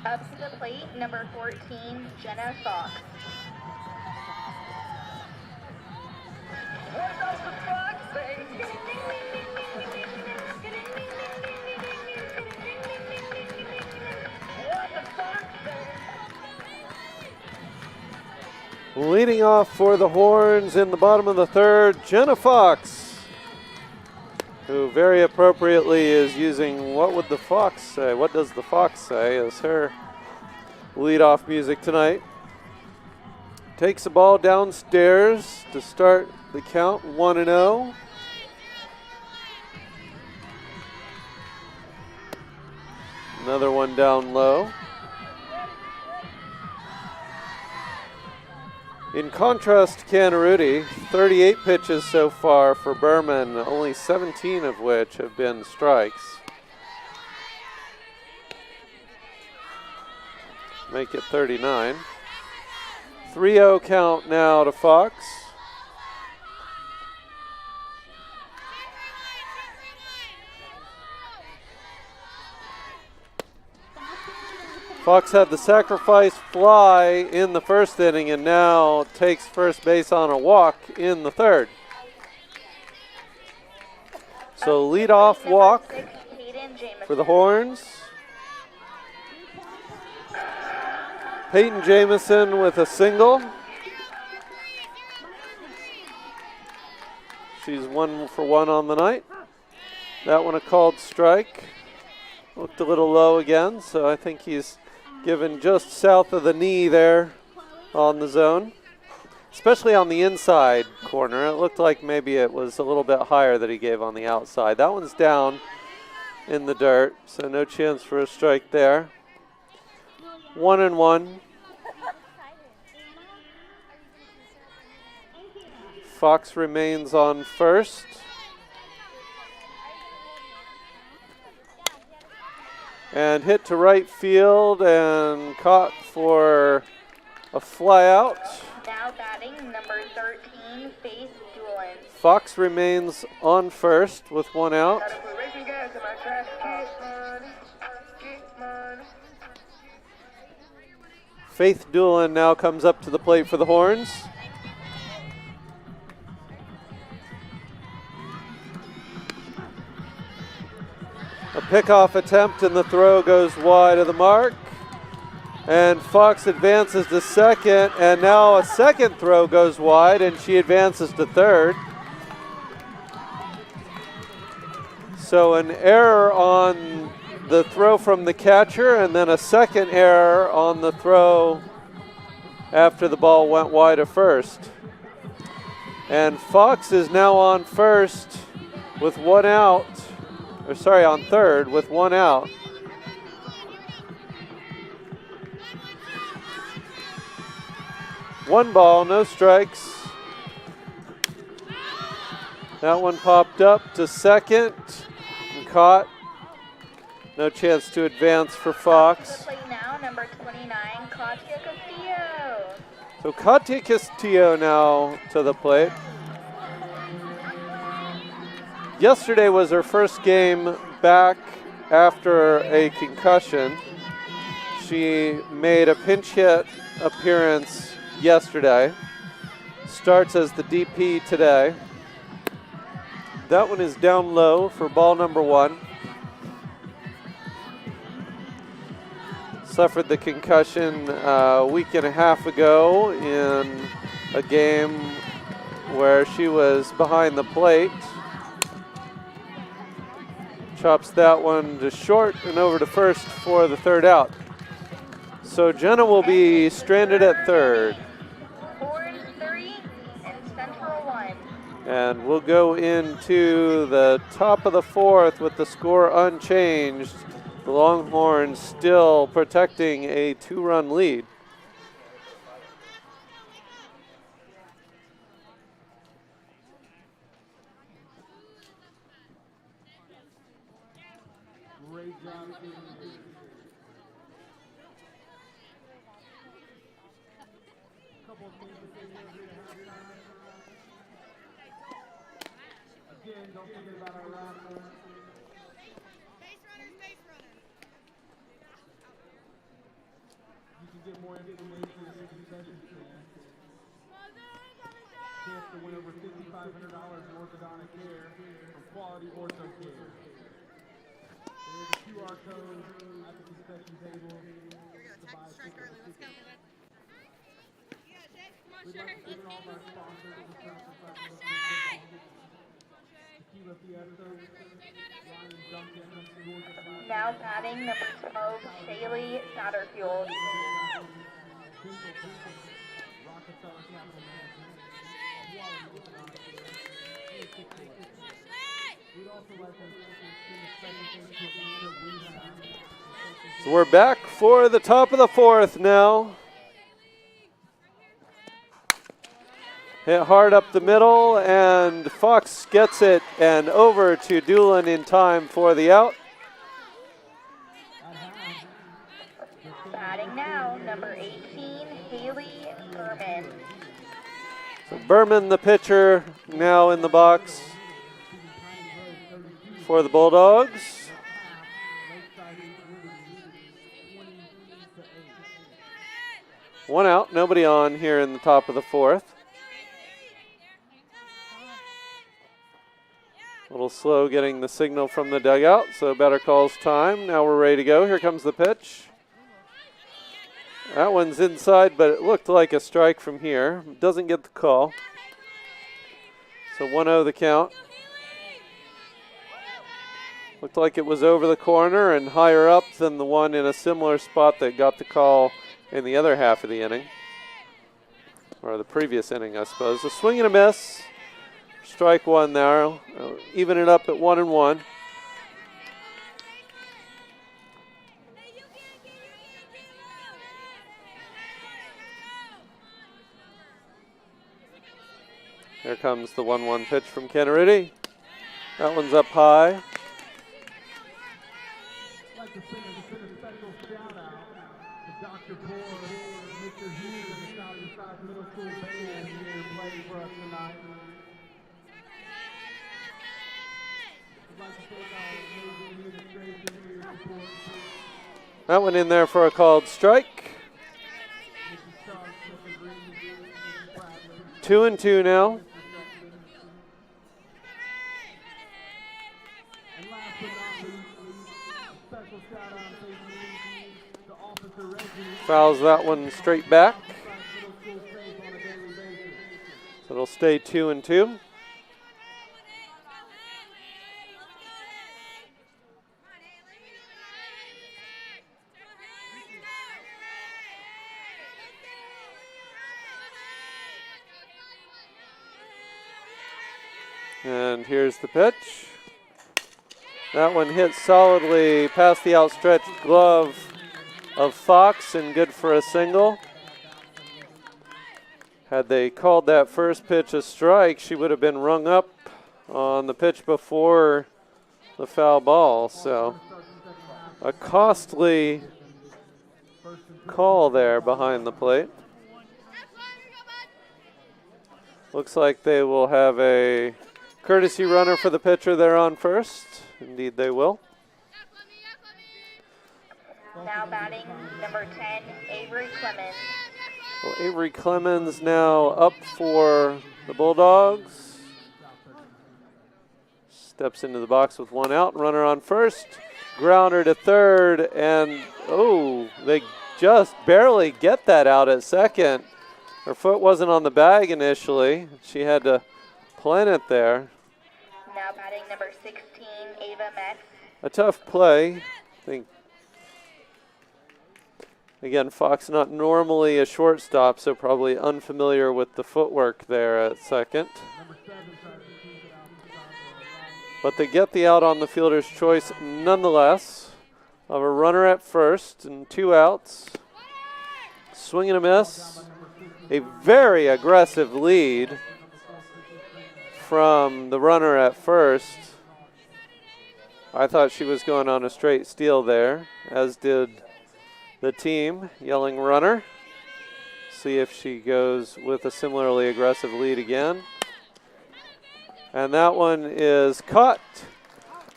Up to the plate, number 14, Jenna Fox. What does the fox say? What the fox say? Leading off for the Horns in the bottom of the third, Jenna Fox, who very appropriately is using What Would the Fox Say? What Does the Fox Say? As her leadoff music tonight. Takes the ball downstairs to start the count 1-0. Another one down low. In contrast to Canarudi, 38 pitches so far for Berman, only 17 of which have been strikes. Make it 39. 3-0 count now to Fox. Fox had the sacrifice fly in the first inning and now takes first base on a walk in the third. So leadoff walk for the Horns. Peyton Jamison with a single. She's 1 for 1 on the night. That one a called strike. Looked a little low again, so I think he's given just south of the knee there on the zone, especially on the inside corner. It looked like maybe it was a little bit higher that he gave on the outside. That one's down in the dirt, so no chance for a strike there. 1-1. Fox remains on first. And hit to right field and caught for a fly out. Now batting number 13, Faith Doolin. Fox remains on first with 1 out. Faith Doolin now comes up to the plate for the Horns. A pickoff attempt and the throw goes wide of the mark. And Fox advances to second, and now a second throw goes wide and she advances to third. So an error on the throw from the catcher and then a second error on the throw after the ball went wide of first. And Fox is now on first with 1 out. On third with 1 out. One ball, no strikes. That one popped up to second and caught. No chance to advance for Fox. Now now, number 29, Katya Castillo. So Katya Castillo now to the plate. Yesterday was her first game back after a concussion. She made a pinch hit appearance yesterday. Starts as the DP today. That one is down low for ball number 1. Suffered the concussion a week and a half ago in a game where she was behind the plate. Chops that one to short and over to first for the third out. So Jenna will be stranded at third. Horns 3 and Central 1. And we'll go into the top of the fourth with the score unchanged. The Longhorns still protecting a 2-run lead. Great job. Couple of things to say here at halftime. Again, don't forget about our raffle. You can get more information at the concession stand. Chance to win over $5,500 in orthodontic care from Quality Ortho Care. There's a QR code at the concession table to buy a ticket. We'd like to thank all of our sponsors of the South Professional Tequila Fiesta, Ryan Duncan, Georgia. Now batting number 12, Shaylee Satterfield. Rockefeller Capital Management, we'd also like to extend a special thanks to Rehab. So we're back for the top of the fourth now. Hit hard up the middle, and Fox gets it and over to Doolin in time for the out. Batting now, number 18, Haley Berman. So Berman, the pitcher, now in the box for the Bulldogs. One out, nobody on here in the top of the fourth. A little slow getting the signal from the dugout, so better calls time. Now we're ready to go. Here comes the pitch. That one's inside, but it looked like a strike from here. Doesn't get the call. So 1-0 the count. Looked like it was over the corner and higher up than the one in a similar spot that got the call in the other half of the inning. Or the previous inning, I suppose. A swing and a miss. Strike one there. Even it up at 1-1. Here comes the 1-1 pitch from Kennerity. That one's up high. I'd like to send a special shout out to Dr. Bohr, Mr. Hughes, and the South Middle School band here to play for us tonight. I'd like to thank our amazing administration for your support. That one in there for a called strike. Mrs. Stark, Mr. Green, Mrs. Bradley. 2-2 now. And last but not least, a special shout out to Officer Reggie. Fouls that one straight back. Middle School safe on a daily basis. So it'll stay 2-2. And here's the pitch. That one hit solidly past the outstretched glove of Fox and good for a single. Had they called that first pitch a strike, she would have been rung up on the pitch before the foul ball. So a costly call there behind the plate. Looks like they will have a courtesy runner for the pitcher there on first. Indeed they will. Now batting number 10, Avery Clemens. Well, Avery Clemens now up for the Bulldogs. Steps into the box with one out, runner on first. Grounder to third, and they just barely get that out at second. Her foot wasn't on the bag initially. She had to plant it there. Now batting number 16, Ava Metz. A tough play. I think, again, Fox not normally a shortstop, so probably unfamiliar with the footwork there at second. But they get the out on the fielder's choice nonetheless of a runner at first and 2 outs. Swing and a miss. A very aggressive lead from the runner at first. I thought she was going on a straight steal there, as did the team, yelling runner. See if she goes with a similarly aggressive lead again. And that one is caught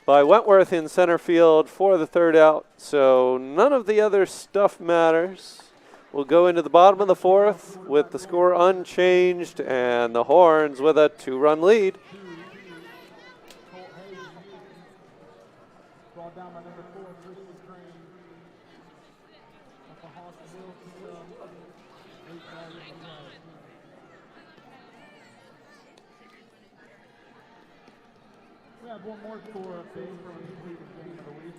by Wentworth in center field for the 3rd out. So none of the other stuff matters. We'll go into the bottom of the 4th with the score unchanged and the Horns with a 2-run lead. We have one more score update from the previous game of the week.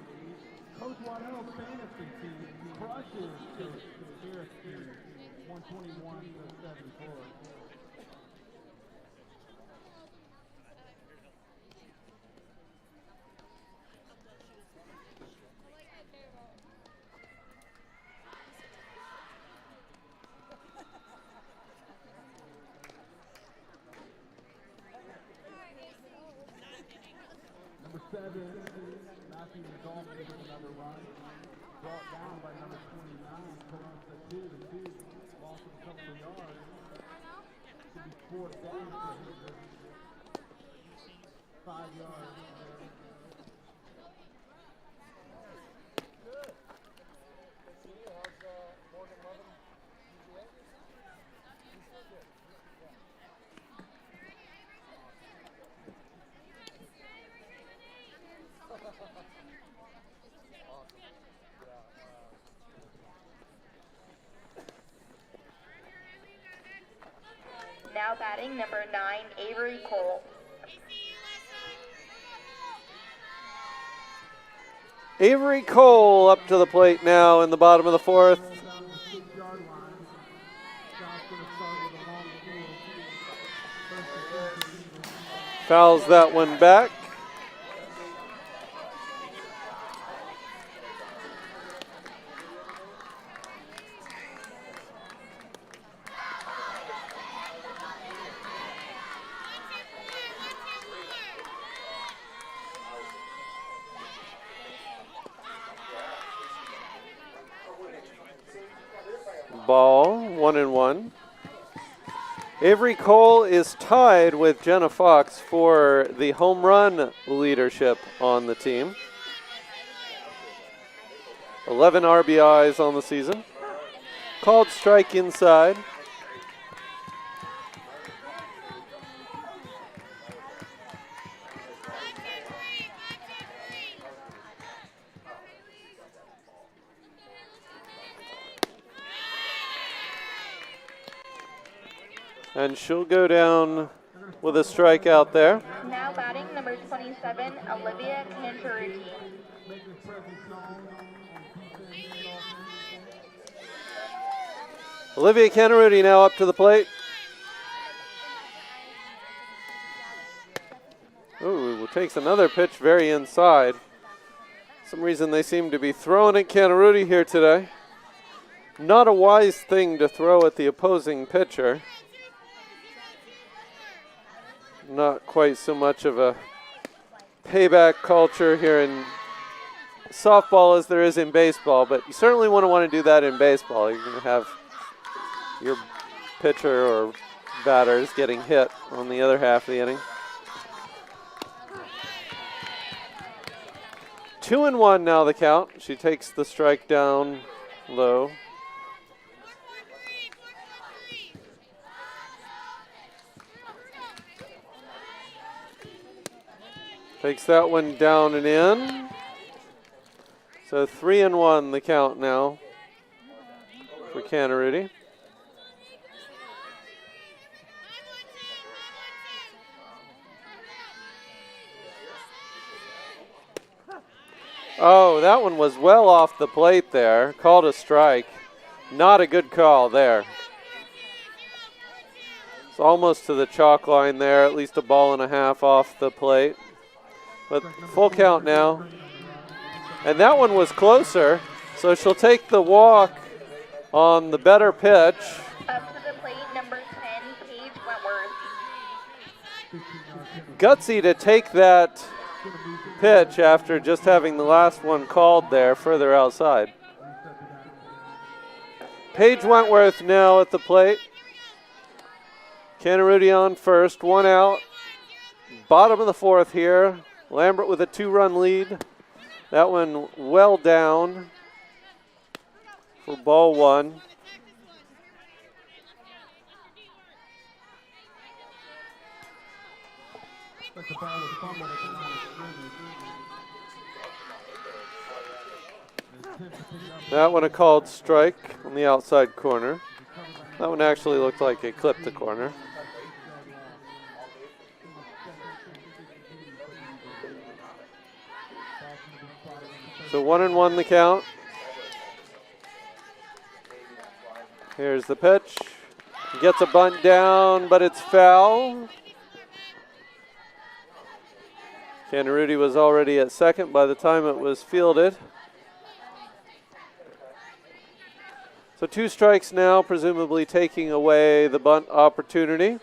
Coach Waddell's fantasy team crushes Coach Garrett's team, 121-74. Number 7, Matthew Dolphin with another run. Brought down by number 29, Columbus at 2-2. Lost a couple of yards. Should be 4th down for him. 5 yards. Now batting number 9, Avery Cole. Avery Cole up to the plate now in the bottom of the 4th. Fouls that one back. Ball, 1-1. Avery Cole is tied with Jenna Fox for the home run leadership on the team. 11 RBIs on the season. Called strike inside. And she'll go down with a strikeout there. Now batting number 27, Olivia Cantarucci. Olivia Cantarucci now up to the plate. Ooh, takes another pitch very inside. Some reason they seem to be throwing at Cantarucci here today. Not a wise thing to throw at the opposing pitcher. Not quite so much of a payback culture here in softball as there is in baseball, but you certainly want to do that in baseball. You're going to have your pitcher or batters getting hit on the other half of the inning. 2-1 now the count. She takes the strike down low. Takes that one down and in. So 3-1 the count now for Canarudi. Oh, that one was well off the plate there. Called a strike. Not a good call there. It's almost to the chalk line there, at least a ball and a half off the plate. But full count now. And that one was closer, so she'll take the walk on the better pitch. Up to the plate, number 10, Paige Wentworth. Gutsy to take that pitch after just having the last one called there further outside. Paige Wentworth now at the plate. Canarudi on first, 1 out. Bottom of the 4th here. Lambert with a 2-run lead. That one well down for ball 1. That one a called strike on the outside corner. That one actually looked like it clipped the corner. So 1-1 the count. Here's the pitch. Gets a bunt down, but it's foul. Canarudi was already at second by the time it was fielded. So 2 strikes now, presumably taking away the bunt opportunity.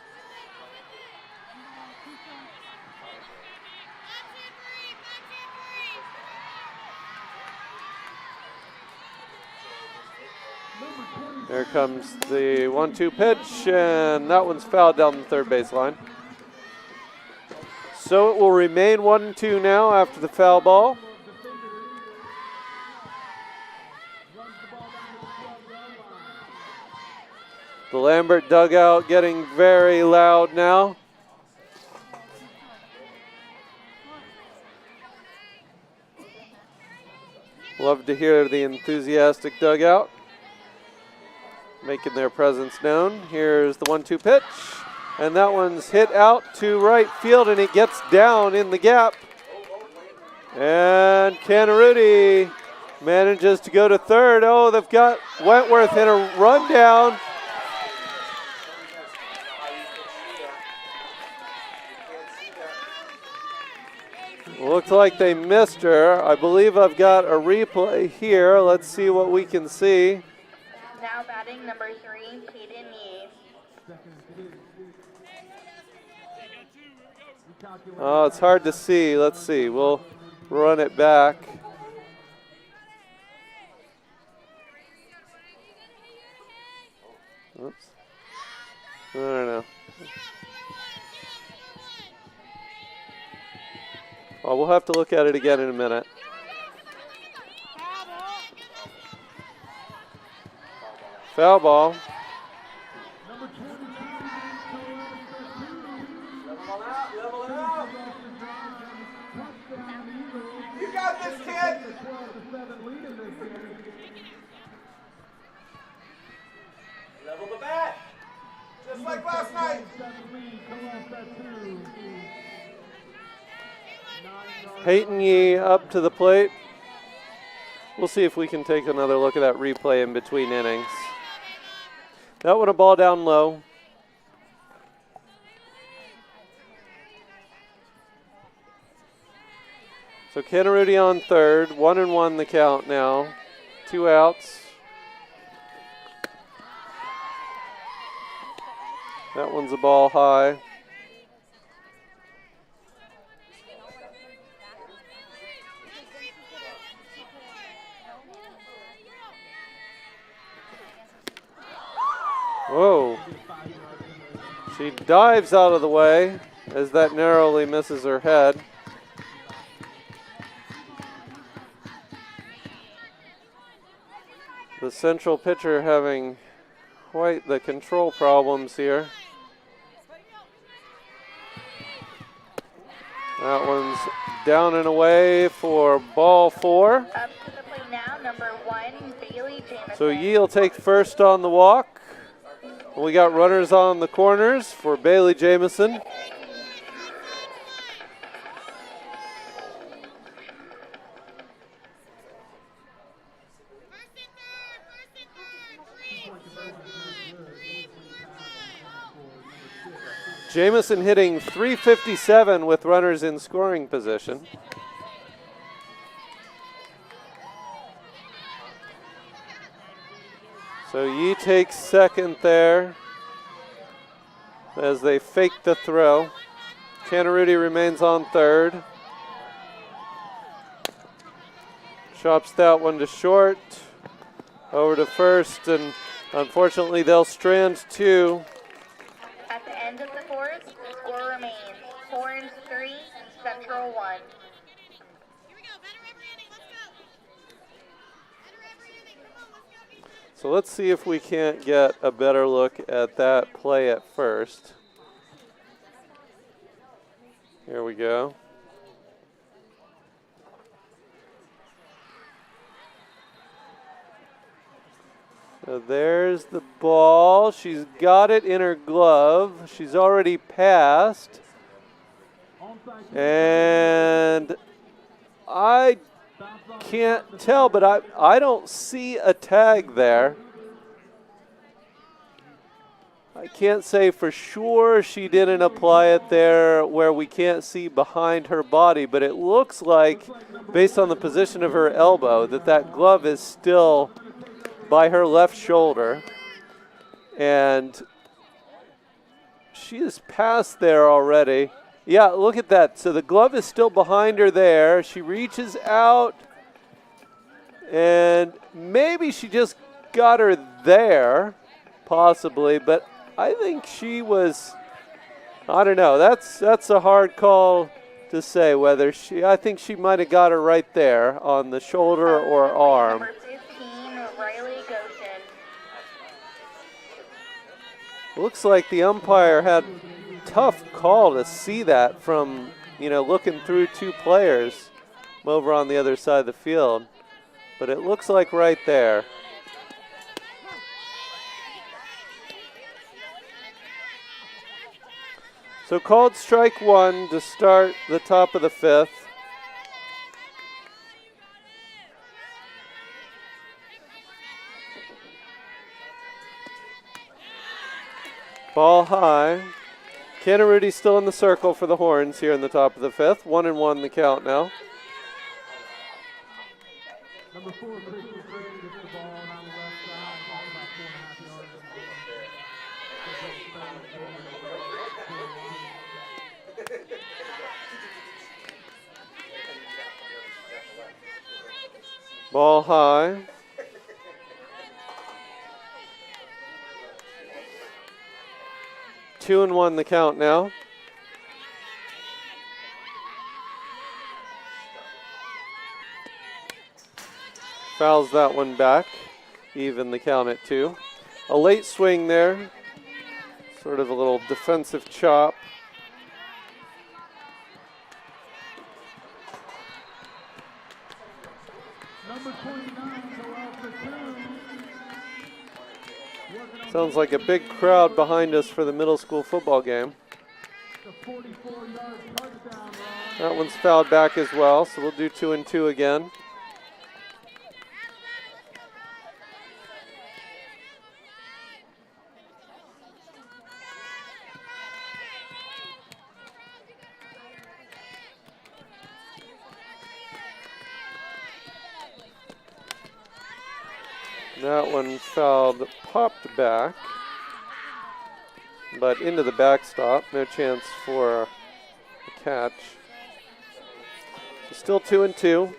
There comes the 1-2 pitch, and that one's fouled down the third base line. So it will remain 1-2 now after the foul ball. The Lambert dugout getting very loud now. Love to hear the enthusiastic dugout making their presence known. Here's the 1-2 pitch, and that one's hit out to right field, and it gets down in the gap. And Canarudi manages to go to third. Oh, they've got Wentworth in a rundown. Looks like they missed her. I believe I've got a replay here. Let's see what we can see. Now batting number 3, Kaden Yee. Oh, it's hard to see. Let's see. We'll run it back. Oops. I don't know. Oh, we'll have to look at it again in a minute. Foul ball. Level it out. You got this, kid. Level the bat. Just like last night. Peyton Yee up to the plate. We'll see if we can take another look at that replay in between innings. That one a ball down low. So Canarudi on third, 1-1 the count now. 2 outs. That one's a ball high. Whoa. She dives out of the way as that narrowly misses her head. The central pitcher having quite the control problems here. That one's down and away for ball 4. Up to the plate now, number 1, Bailey Jamison. So Yee will take first on the walk. We got runners on the corners for Bailey Jamison. Jamison hitting .357 with runners in scoring position. So Yee takes second there as they fake the throw. Canarudi remains on third. Chops that one to short. Over to first, and unfortunately they'll strand 2. At the end of the fourth, the score remains Horns 3, Central 1. So let's see if we can't get a better look at that play at first. Here we go. So there's the ball. She's got it in her glove. She's already passed. And I can't tell, but I don't see a tag there. I can't say for sure she didn't apply it there where we can't see behind her body, but it looks like, based on the position of her elbow, that glove is still by her left shoulder. And she is past there already. Yeah, look at that. So the glove is still behind her there. She reaches out, and maybe she just got her there, possibly, but I think she was, I don't know. That's a hard call to say whether she, I think she might have got her right there on the shoulder or arm. Number 15, Riley Goshen. Looks like the umpire had tough call to see that from, looking through 2 players over on the other side of the field. But it looks like right there. So called strike 1 to start the top of the 5th. Ball high. Canarudi still in the circle for the Horns here in the top of the 5th. 1-1 the count now. Number 4, Christian Gray gets the ball on the left side, about 4.5 yards. Ball high. Two and one the count now. Fouls that one back. Even the count at 2. A late swing there. Sort of a little defensive chop. Number 29, Joel Platoon. Sounds like a big crowd behind us for the middle school football game. The 44-yard touchdown run. That one's fouled back as well, so we'll do 2 and 2 again. That one fouled, popped back, but into the backstop. No chance for a catch. So still 2 and 2.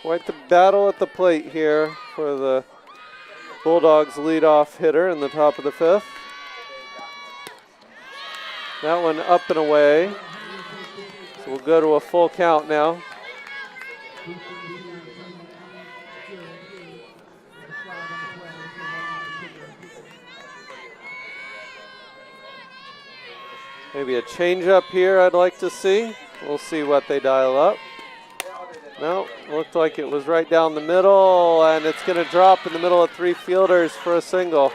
Quite the battle at the plate here for the Bulldogs leadoff hitter in the top of the 5th. That one up and away. So we'll go to a full count now. Maybe a change-up here I'd like to see. We'll see what they dial up. No, looked like it was right down the middle, and it's going to drop in the middle of 3 fielders for a single.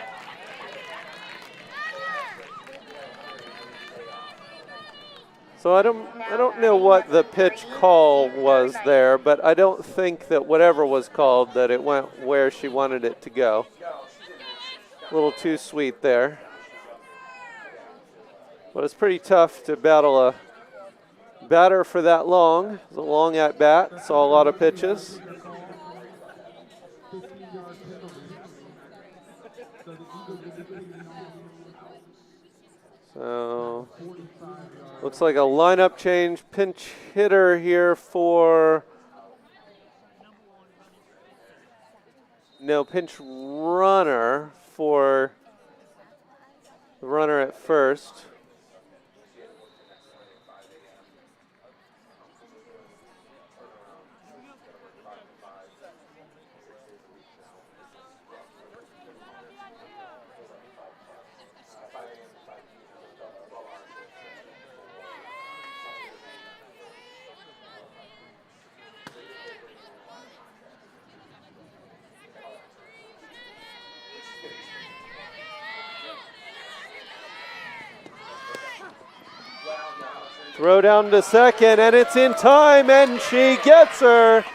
So I don't know what the pitch call was there, but I don't think that whatever was called, that it went where she wanted it to go. A little too sweet there. But it's pretty tough to battle a batter for that long. It's a long at bat, saw a lot of pitches. So looks like a lineup change, pinch hitter here for, no, pinch runner for the runner at first. Throw down to second, and it's in time, and she gets her.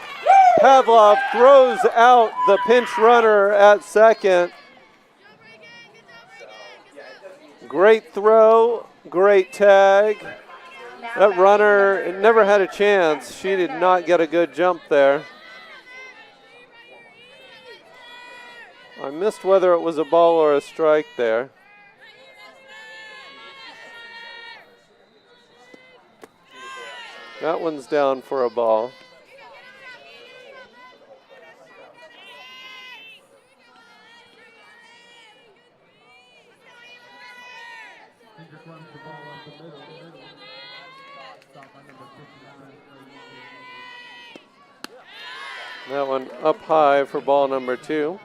Pavlov throws out the pinch runner at second. Great throw, great tag. That runner never had a chance. She did not get a good jump there. I missed whether it was a ball or a strike there. That one's down for a ball. That one up high for ball number 2.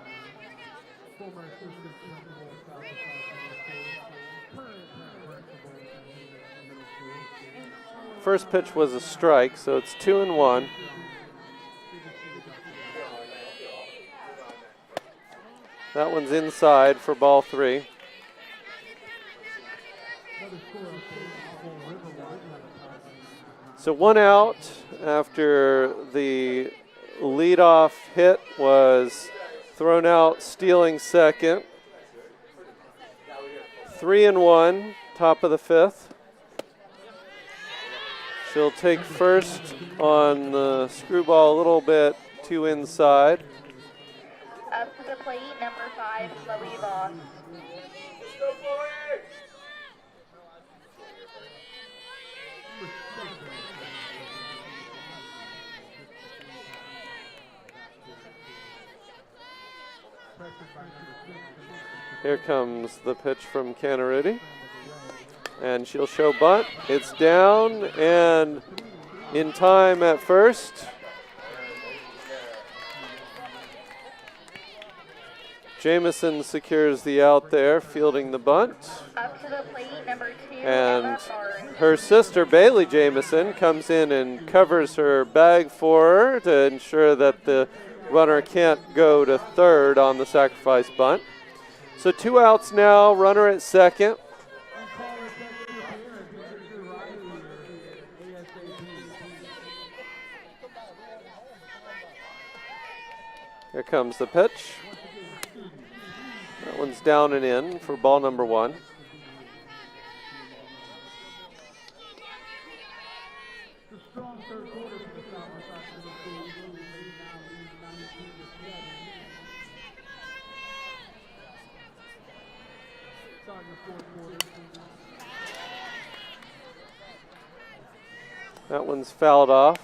First pitch was a strike, so it's 2-1. That one's inside for ball 3. So 1 out after the leadoff hit was thrown out, stealing second. 3-1, top of the 5th. She'll take first on the screwball a little bit too inside. Up to the plate, number 5, Chloe Voss. Here comes the pitch from Canariti. And she'll show bunt. It's down and in time at first. Jamison secures the out there, fielding the bunt. Up to the plate, number 2, and her sister, Bailey Jamison, comes in and covers her bag for her to ensure that the runner can't go to third on the sacrifice bunt. So 2 outs now, runner at second. Here comes the pitch. That one's down and in for ball number 1. That one's fouled off.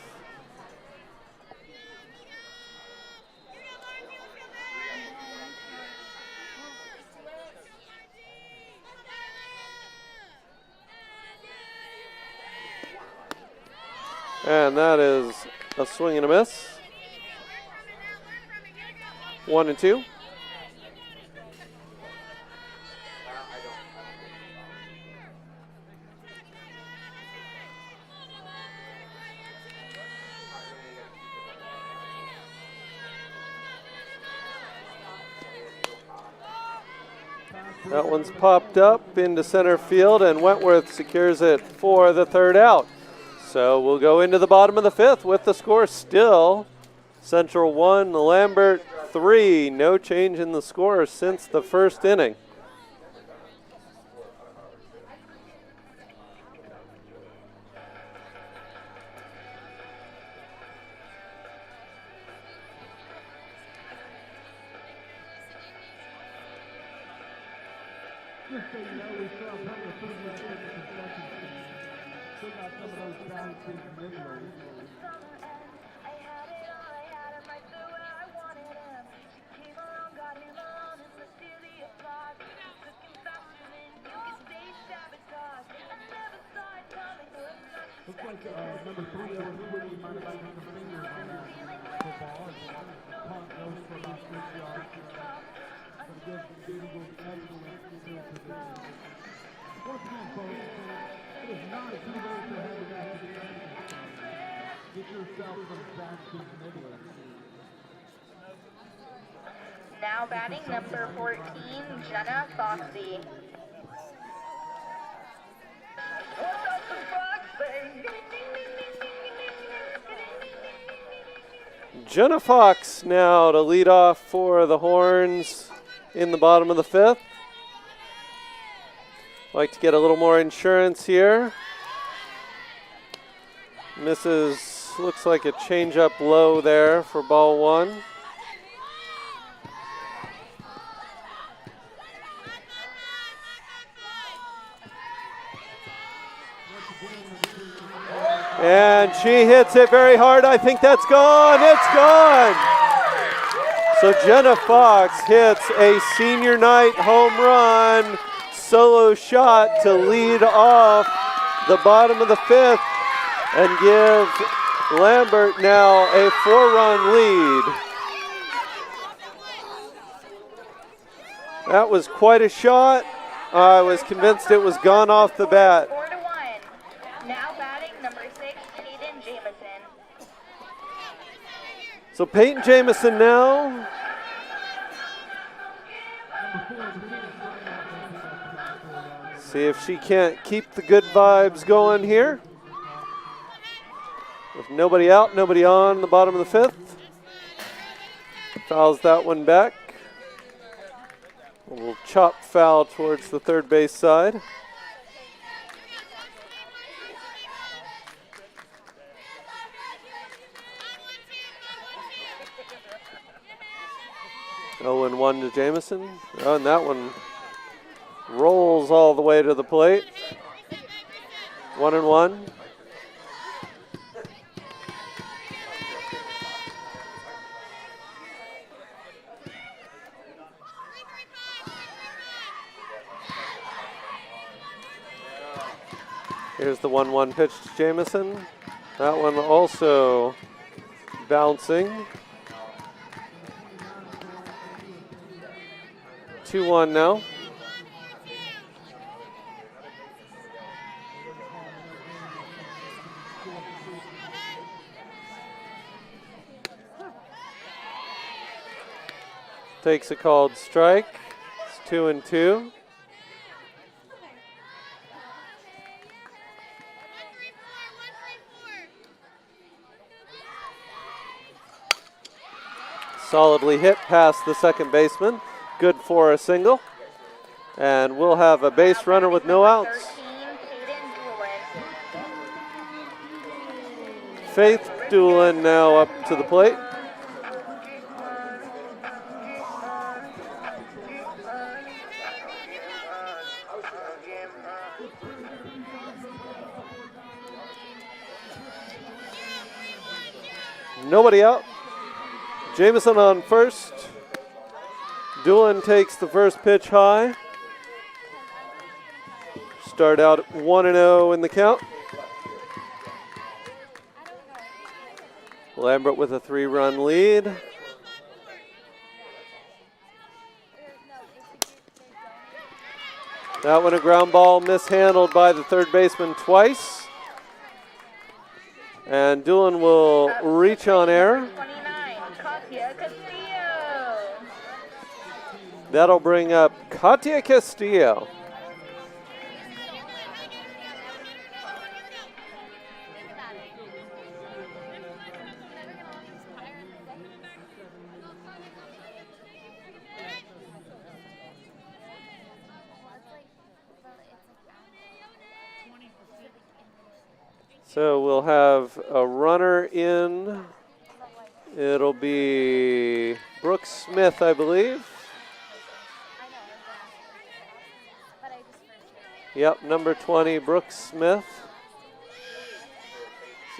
And that is a swing and a miss. 1-2. That one's popped up into center field, and Wentworth secures it for the third out. So we'll go into the bottom of the fifth with the score still Central 1, Lambert 3. No change in the score since the first inning. Just so you know, we still have plenty of food left in the concession stand. Still got some of those balancing nibblers. Looks like number 3 over Woody might have gotten some fingers on that football. Punt goes for about 6 yards. But it gives the Eagles excellent field position. Once again, folks, it is not too late to head back to the game. Get yourself some Boston nibblers. Now batting number 14, Jenna Foxy. Jenna Fox now to lead off for the Horns in the bottom of the fifth. Like to get a little more insurance here. Misses, looks like a changeup low there for ball one. And she hits it very hard. I think that's gone. It's gone. So Jenna Fox hits a senior night home run solo shot to lead off the bottom of the fifth and give Lambert now a 4-run lead. That was quite a shot. I was convinced it was gone off the bat. 4-1. Now batting number 6, Peyton Jamison. So Peyton Jamison now. See if she can't keep the good vibes going here. With nobody out, nobody on the bottom of the fifth. Fouls that one back. A little chop foul towards the third base side. Oh, and 1 to Jamison. Oh, and that one rolls all the way to the plate. 1-1. Here's the 1-1 pitch to Jamison. That one also bouncing. 2-1 now. Takes a called strike. It's 2-2. Solidly hit past the second baseman. Good for a single. And we'll have a base runner with no outs. 13, Faith Doolin now up to the plate. Nobody out. Jamison on first. Doolin takes the first pitch high. Start out at 1-0 in the count. Lambert with a 3-run lead. That one a ground ball mishandled by the third baseman twice. And Doolin will reach on air. 29, Katia Castillo. That'll bring up Katia Castillo. So we'll have a runner in. It'll be Brooke Smith, I believe. Yep, number 20, Brooke Smith.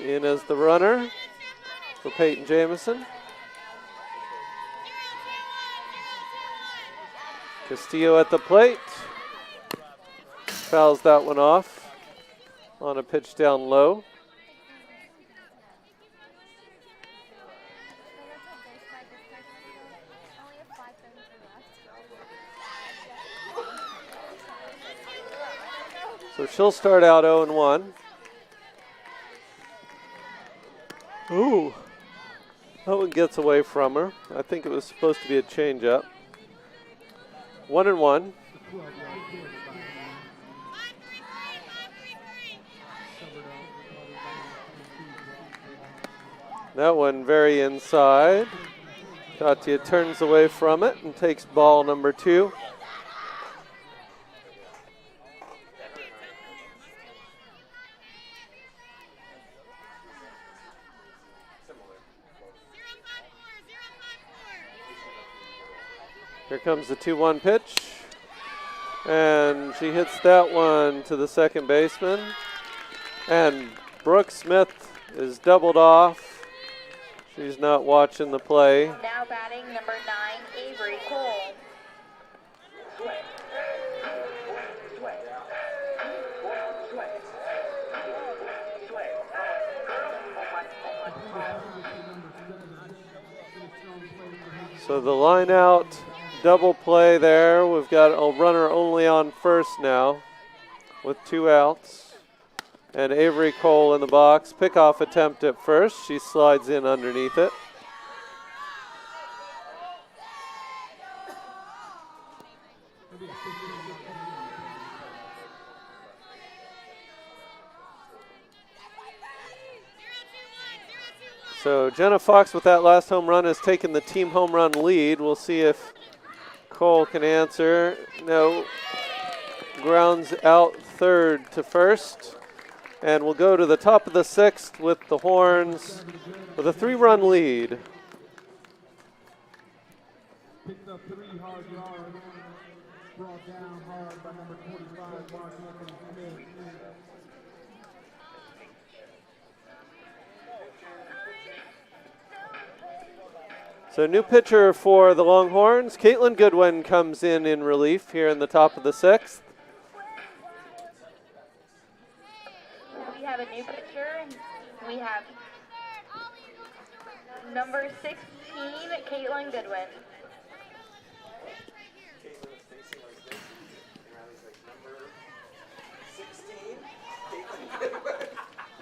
In as the runner for Peyton Jamison. Castillo at the plate. Fouls that one off on a pitch down low. So she'll start out 0-1. Ooh, that one gets away from her. I think it was supposed to be a changeup. 1-1. That one very inside. Katia turns away from it and takes ball number 2. Here comes the 2-1 pitch. And she hits that one to the second baseman. And Brooke Smith is doubled off. She's not watching the play. Now batting number 9, Avery Cole. So the line out double play there. We've got a runner only on first now with 2 outs. And Avery Cole in the box. Pickoff attempt at first. She slides in underneath it. So Jenna Fox with that last home run has taken the team home run lead. We'll see if Cole can answer. No. Grounds out third to first. And we'll go to the top of the 6th with the Horns with a 3-run lead. Picked up 3 hard yards. Brought down hard by number 25, Mark Anthony Smith. So new pitcher for the Longhorns. Caitlin Goodwin comes in relief here in the top of the 6th. We have a new pitcher. We have number 16, Caitlin Goodwin.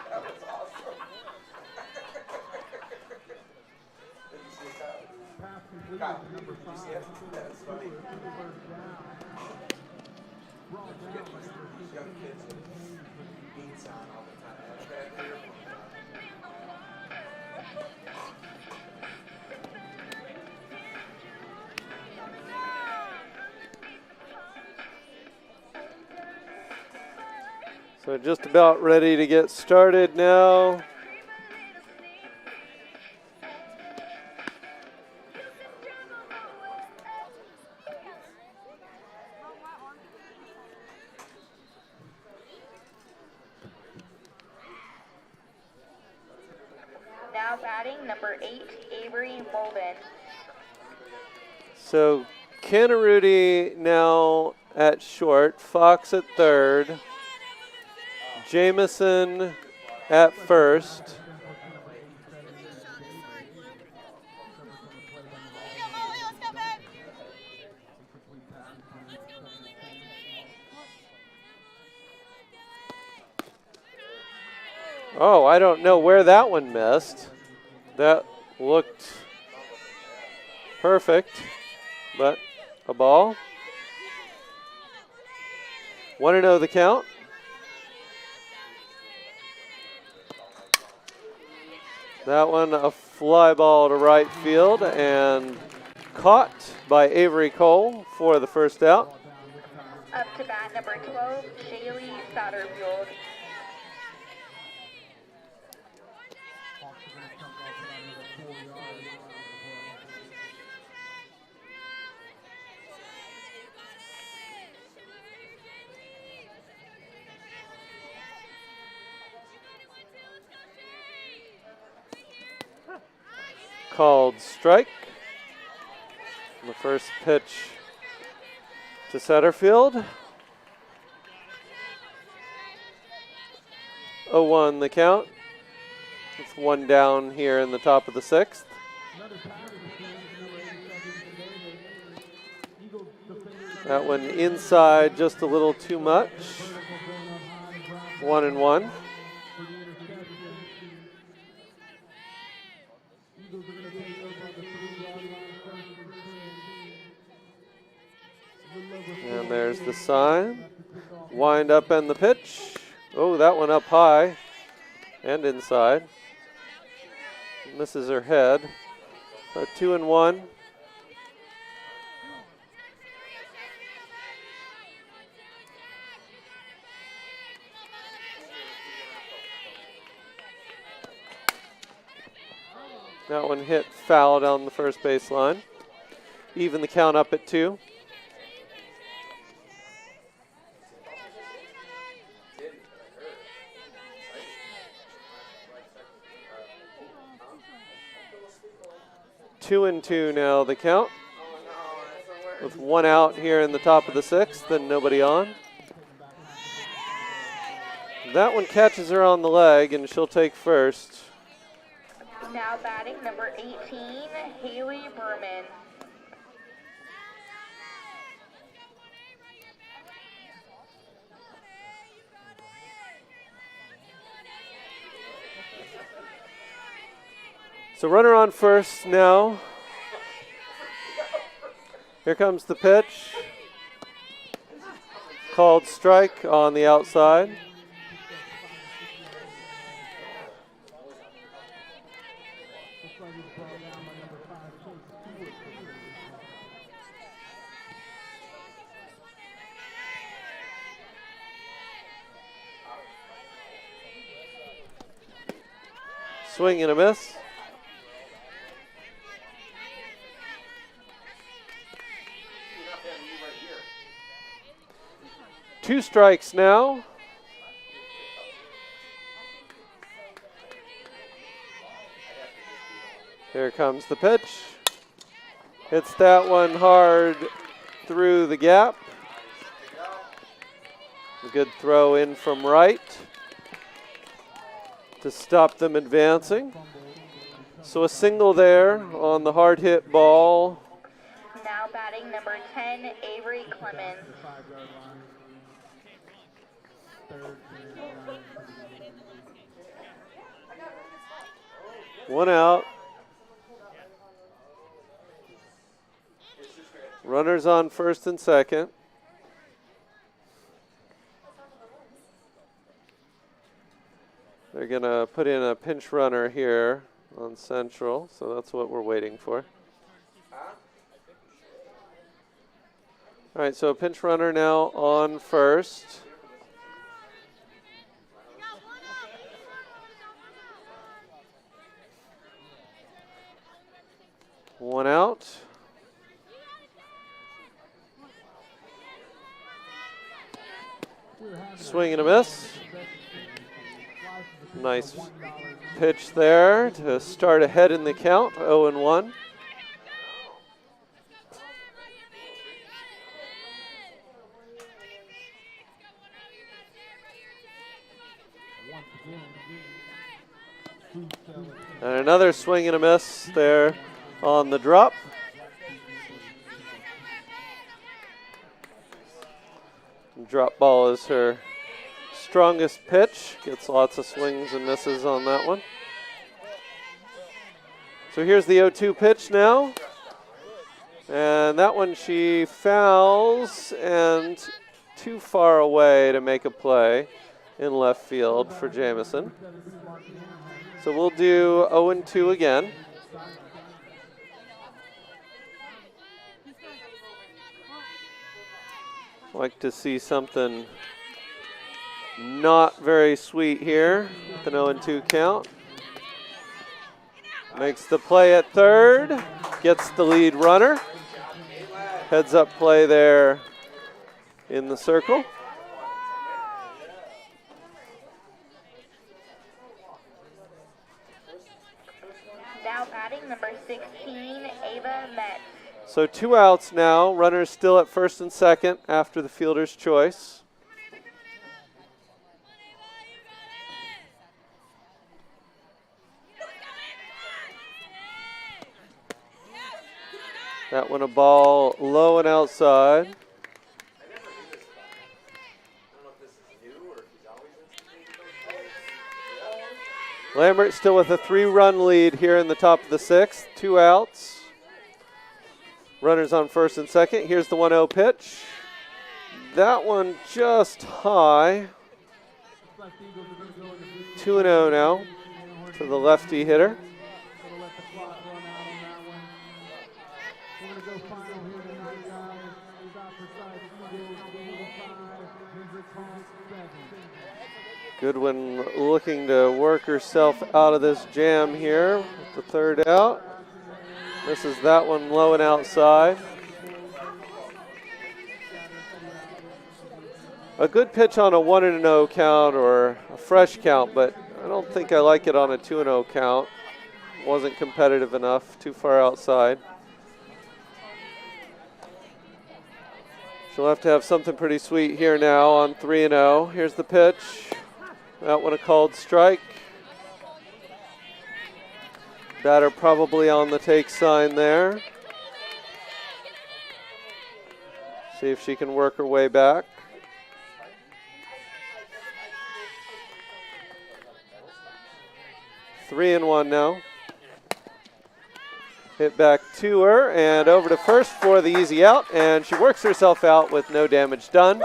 That was awesome. Pass completed God, to number 5. you see it? That's funny. Brought down by number 6. Young kids with beats on all the time. So just about ready to get started now. Now batting number 8, Avery Molden. So Canarudi now at short, Fox at third, Jamison at first, Oh, I don't know where that one missed. That looked perfect, but a ball. 1-0 the count. That one a fly ball to right field and caught by Avery Cole for the first out. Up to bat number 12, Shaylee Satterfield. Called strike. The first pitch to Satterfield. 0-1 the count. With one down here in the top of the sixth. That one inside just a little too much. 1-1. And there's the sign. Wind up and the pitch. Oh, that one up high and inside. Misses her head. So 2-1. That one hit foul down the first baseline. Even the count up at 2. Two and 2 now the count. With one out here in the top of the sixth and nobody on. That one catches her on the leg and she'll take first. Now batting number 18, Haley Berman. So runner on first now. Here comes the pitch. Called strike on the outside. Swing and a miss. Two strikes now. Here comes the pitch. Hits that one hard through the gap. A good throw in from right to stop them advancing. So a single there on the hard hit ball. Now batting number 10, Avery Clemens. One out. Runners on first and second. They're going to put in a pinch runner here on Central, so that's what we're waiting for. All right, so a pinch runner now on first. One out. Swing and a miss. Nice pitch there to start ahead in the count, 0-1. And another swing and a miss there on the drop. Drop ball is her strongest pitch. Gets lots of swings and misses on that one. So here's the 0-2 pitch now. And that one she fouls and too far away to make a play in left field for Jamison. So we'll do 0-2 again. Like to see something not very sweet here with an 0-2 count. Makes the play at third, gets the lead runner. Heads up play there in the circle. Now batting number 16, Ava Metz. So 2 outs now. Runners still at first and second after the fielder's choice. That one a ball low and outside. Lambert still with a 3-run lead here in the top of the 6th. 2 outs. Runners on first and second. Here's the 1-0 pitch. That one just high. 2-0 now to the lefty hitter. Goodwin looking to work herself out of this jam here with the 3rd out. Misses that one low and outside. A good pitch on a 1-0 count or a fresh count, but I don't think I like it on a 2-0 count. Wasn't competitive enough, too far outside. She'll have to have something pretty sweet here now on 3-0. Here's the pitch. That one a called strike. Batter probably on the take sign there. See if she can work her way back. Three and one now. Hit back to her and over to first for the easy out, and she works herself out with no damage done.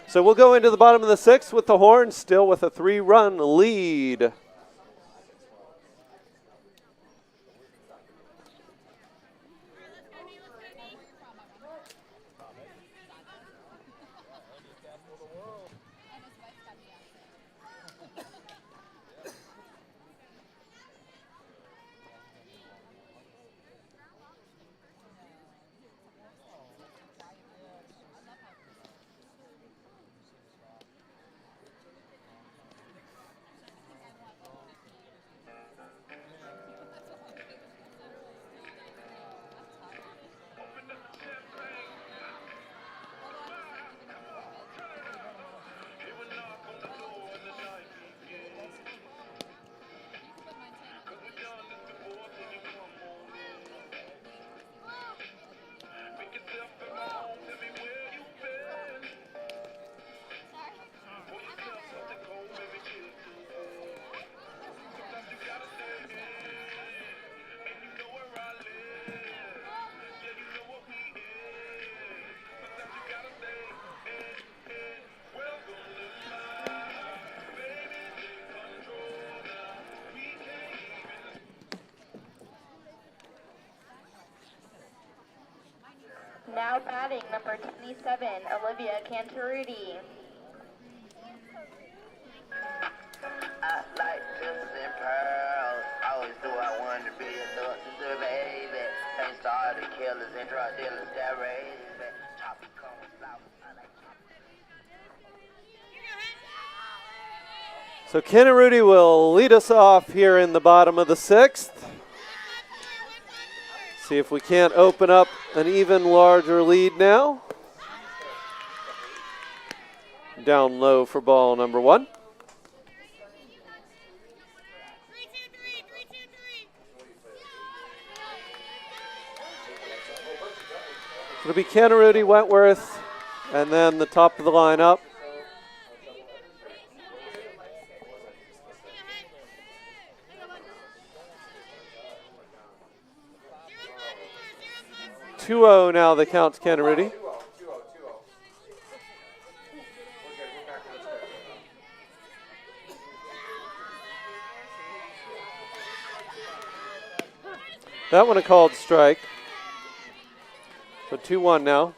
So we'll go into the bottom of the 6th with the Horns still with a 3-run lead. Now batting number 27, Olivia Cantaruti. I like juices and pearls. Always knew I wanted to be a doctor, baby. Ain't started killers and drug dealers that raise me. Choppy cones, flowers, I like So Cantaruti will lead us off here in the bottom of the 6th. See if we can't open up an even larger lead now. Down low for ball number 1. It'll be Cantaruti, Wentworth, and then the top of the lineup. 2-0 now the count to Canarity. 2-0. We're good. We're back on track. That one a called strike. So 2-1 now.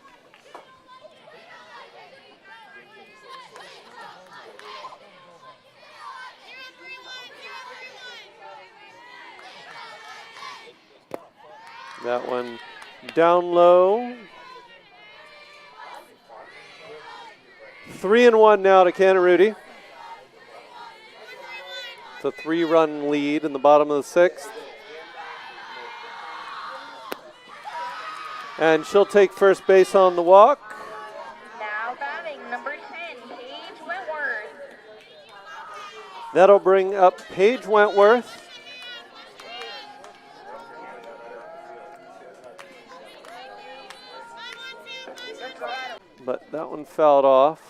That one down low. 3-1 now to Canarity. It's a 3-run lead in the bottom of the 6th. And she'll take first base on the walk. Now batting number 10, Paige Wentworth. That'll bring up Paige Wentworth. But that one fouled off.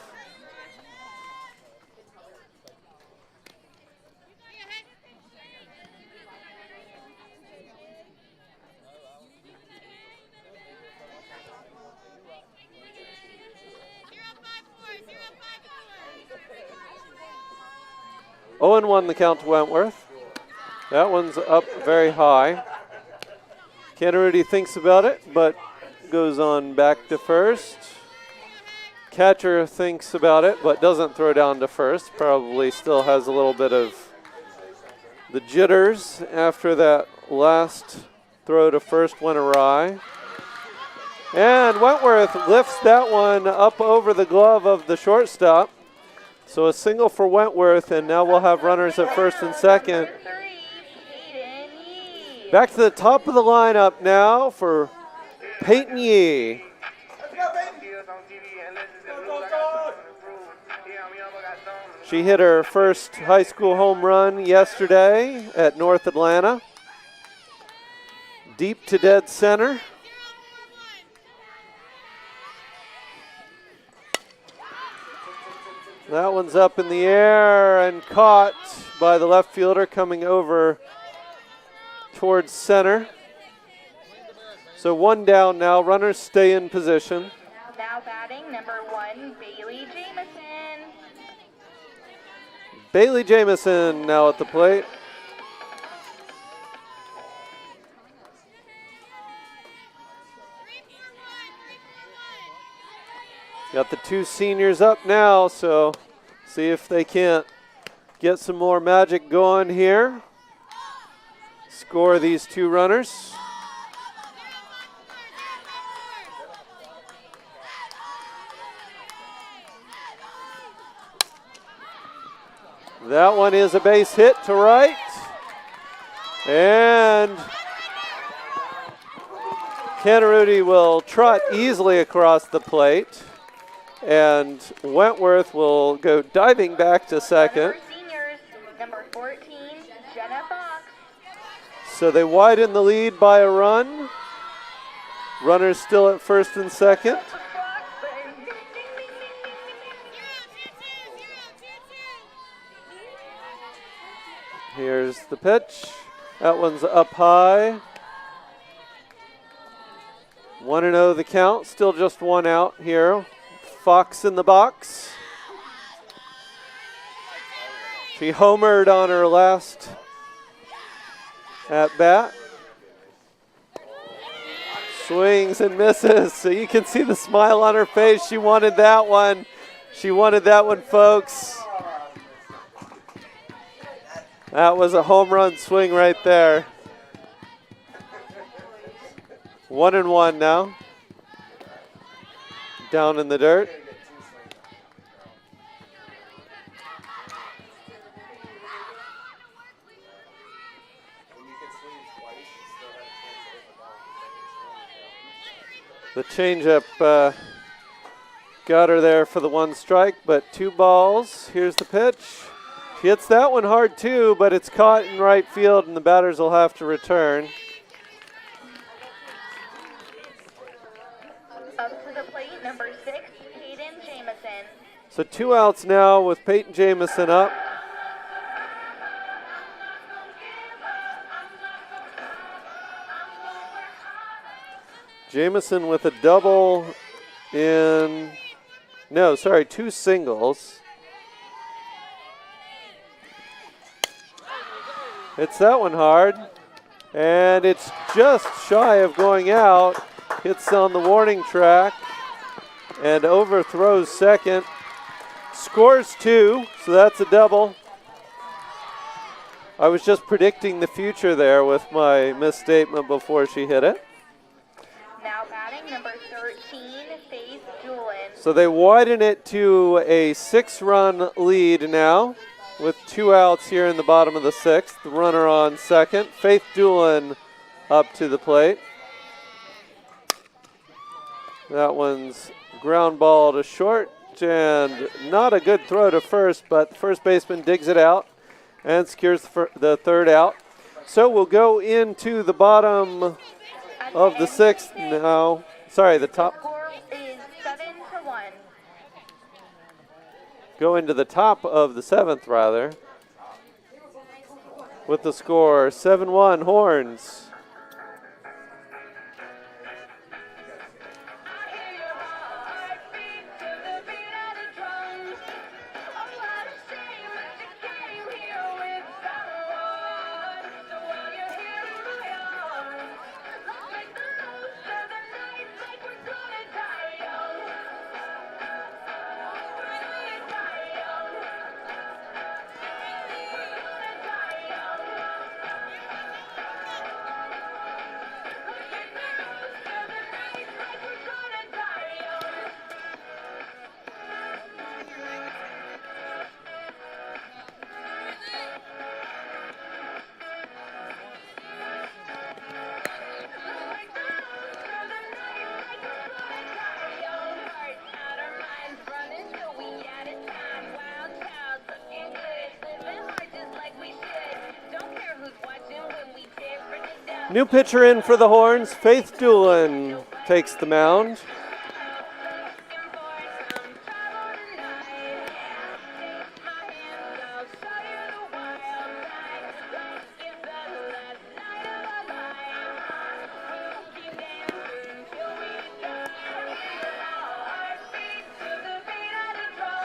Oh, and 1 the count to Wentworth. That one's up very high. Canarity thinks about it, but goes on back to first. Catcher thinks about it, but doesn't throw down to first. Probably still has a little bit of the jitters after that last throw to first went awry. And Wentworth lifts that one up over the glove of the shortstop. So a single for Wentworth, and now we'll have runners at first and second. Back to the top of the lineup now for Peyton Yee. She hit her first high school home run yesterday at North Atlanta. Deep to dead center. That one's up in the air and caught by the left fielder coming over towards center. So 1 down now. Runners stay in position. Now batting number 1, Bailey Jamison. Bailey Jamison now at the plate. Got the 2 seniors up now, so see if they can't get some more magic going here. Score these 2 runners. That one is a base hit to right. And Canarity will trot easily across the plate. And Wentworth will go diving back to second. Seniors, number 14, Jenna Fox. So they widen the lead by a run. Runners still at first and second. Here's the pitch. That one's up high. 1-0 the count. Still just 1 out here. Fox in the box. She homered on her last at bat. Swings and misses. So you can see the smile on her face. She wanted that one. She wanted that one, folks. That was a home run swing right there. 1-1 now. Down in the dirt. The changeup got her there for the 1 strike, but 2 balls. Here's the pitch. She hits that one hard too, but it's caught in right field and the batters will have to return. Up to the plate, number 6, Peyton Jamison. So 2 outs now with Peyton Jamison up. Jameson with a double two singles. Hits that one hard, and it's just shy of going out. Hits on the warning track and overthrows second. Scores 2, so that's a double. I was just predicting the future there with my misstatement before she hit it. Now batting number 13, Faith Doolin. So they widen it to a 6-run lead now with 2 outs here in the bottom of the 6th. The runner on second. Faith Doolin up to the plate. That one's ground ball to short, and not a good throw to first, but the first baseman digs it out and secures the 3rd out. So we'll go into the bottom of the 6th now. Sorry, the top. The score is 7-1. Go into the top of the 7th, rather, with the score 7-1 Horns. New pitcher in for the Horns, Faith Doolin takes the mound.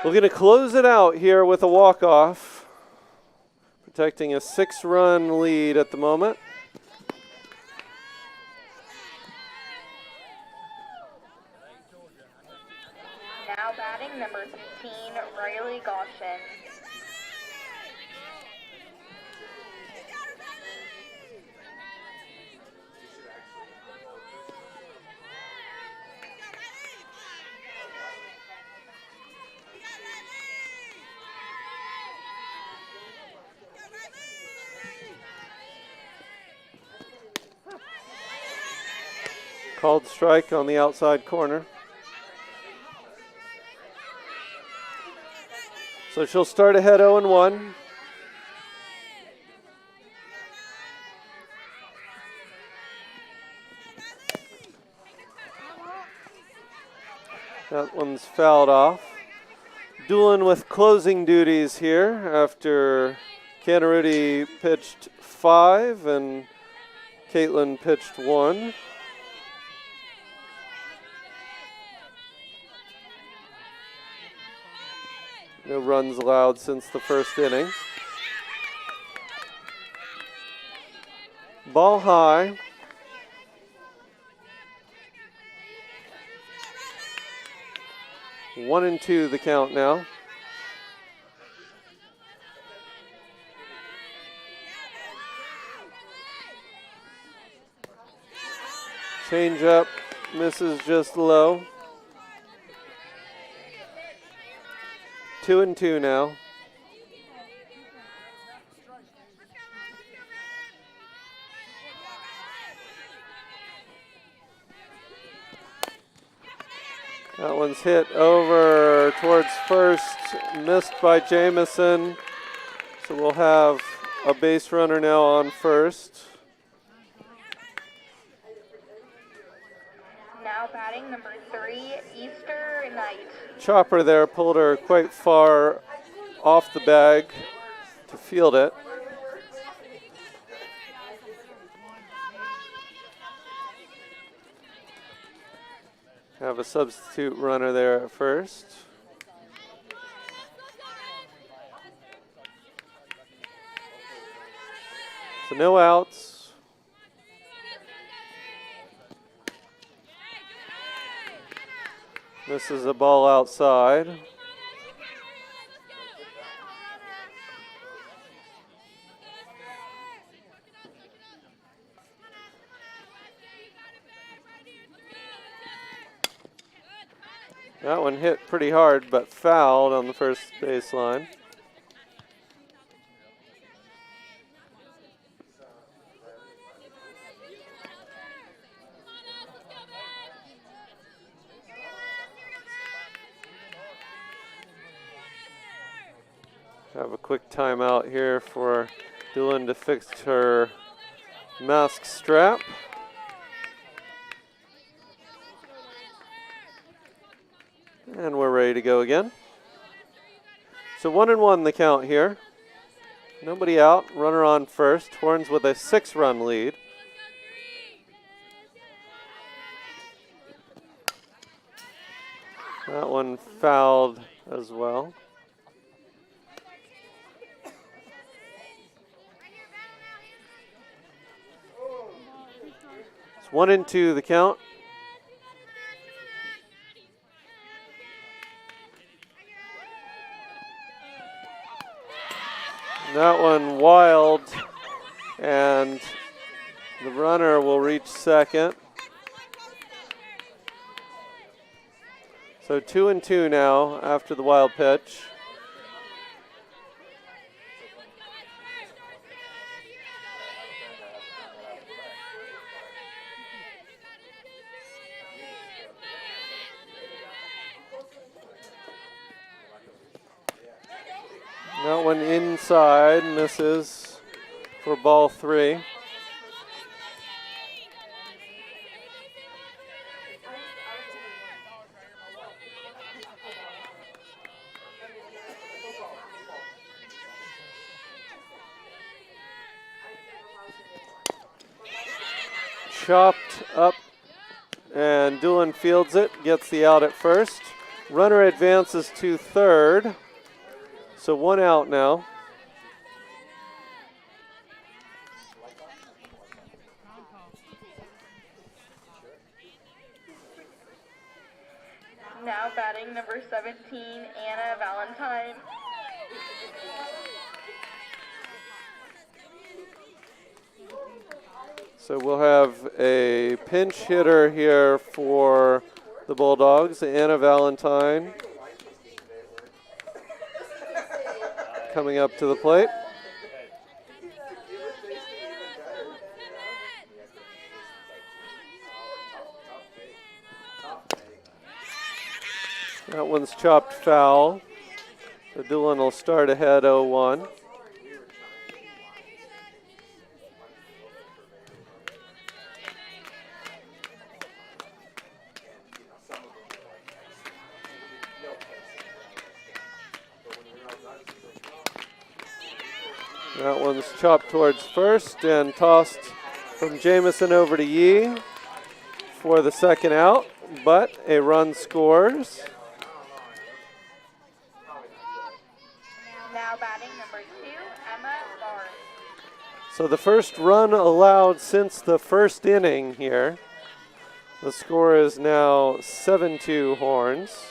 We're going to close it out here with a walk-off, protecting a 6-run lead at the moment. Now batting number 15, Riley Goshen. Called strike on the outside corner. So she'll start ahead 0-1. That one's fouled off. Doolin with closing duties here after Canarudi pitched 5 and Caitlin pitched 1. No runs allowed since the first inning. Ball high. One and 2 the count now. Change up, misses just low. 2 and 2 now. That one's hit over towards first, missed by Jamison. So we'll have a base runner now on first. Now batting number 3, Easter Knight. Chopper there pulled her quite far off the bag to field it. Have a substitute runner there at first. So no outs. This is a ball outside. That one hit pretty hard, but fouled on the first baseline. Have a quick timeout here for Doolan to fix her mask strap. And we're ready to go again. So 1-1 the count here. Nobody out, runner on first. Horns with a 6-run lead. That one fouled as well. It's 1-2 the count. That one wild, and the runner will reach second. So 2-2 now after the wild pitch. That one inside, misses for ball 3. Chopped up, and Doolan fields it, gets the out at first. Runner advances to third. So 1 out now. Now batting number 17, Anna Valentine. So we'll have a pinch hitter here for the Bulldogs, Anna Valentine, coming up to the plate. That one's chopped foul. So Doolan will start ahead 0-1. That one's chopped towards first and tossed from Jamison over to Yee for the second out, but a run scores. Now batting number 2, Emma Barnes. So the first run allowed since the first inning here. The score is now 7-2 Horns.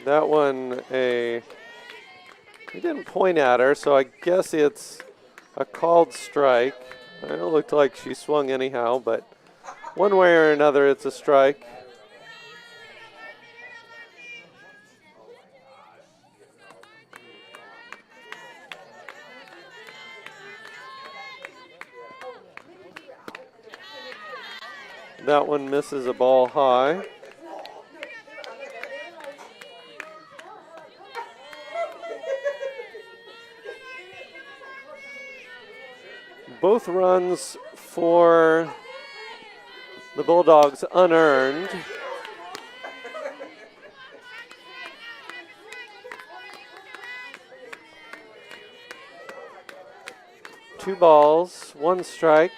That one, he didn't point at her, so I guess it's a called strike. It looked like she swung anyhow, but one way or another, it's a strike. That one misses a ball high. Both runs for the Bulldogs unearned. 2 balls, 1 strike.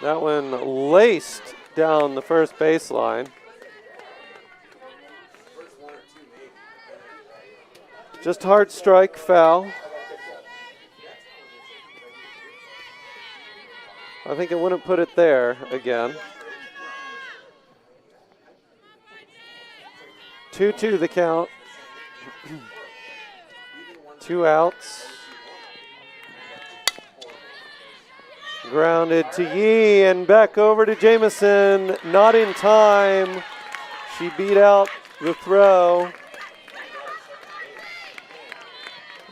That one laced down the first baseline. Just hard strike, foul. I think it wouldn't put it there again. 2-2 the count. 2 outs. Grounded to Yee and back over to Jamison. Not in time. She beat out the throw.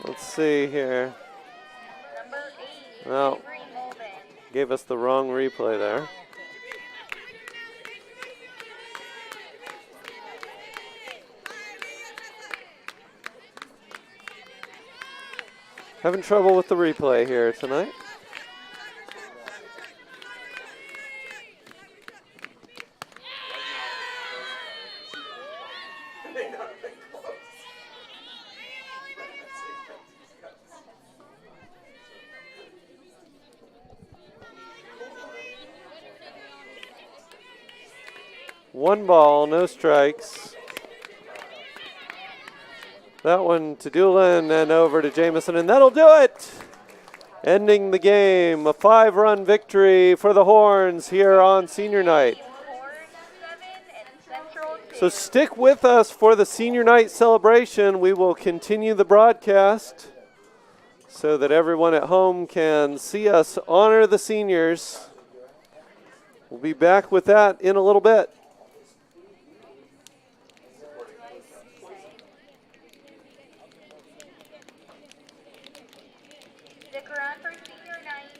Let's see here. Number 8, No, Avery Molden. gave us the wrong replay there. Having trouble with the replay here tonight. One ball, no strikes. That one to Doolin and over to Jamison, and that'll do it. Ending the game, a 5-run victory for the Horns here on senior night. Horns 7 and Central 2. So stick with us for the senior night celebration. We will continue the broadcast so that everyone at home can see us honor the seniors. We'll be back with that in a little bit. Stick around for senior night.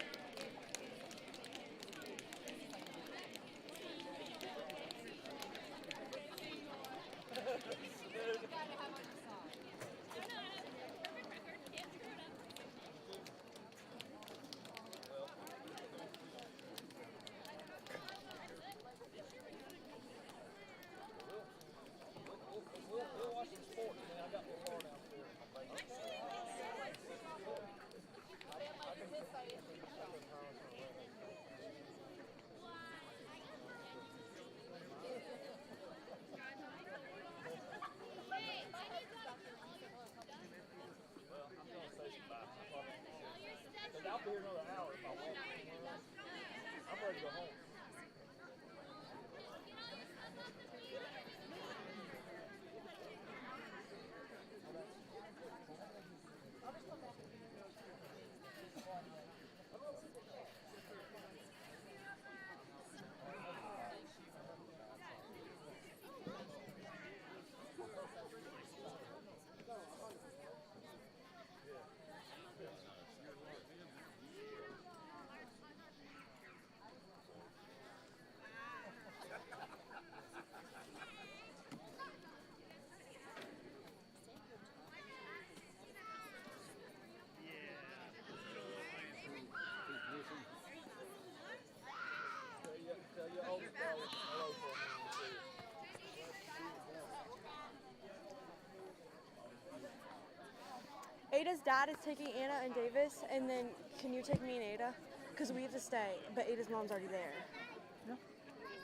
Ada's dad is taking Anna and Davis, and then can you take me and Ada? Because we have to stay, but Ada's mom's already there. Yeah.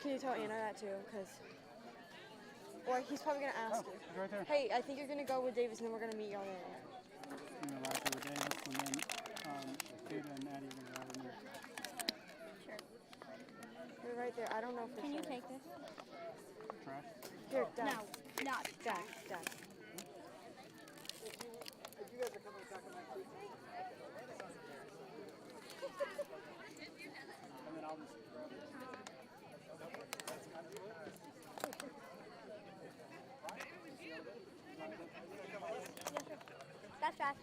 Can you tell Anna that too? Because, or he's probably going to ask you. It's right there. Hey, I think you're going to go with Davis, and then we're going to meet y'all there. You know, last year with Davis, and then Ada and Addie are going to go over there. They're right there. I don't know if Can you take this? Trash. Here, Dad. No, not. Dad, Dad. And then I'll just That's fast.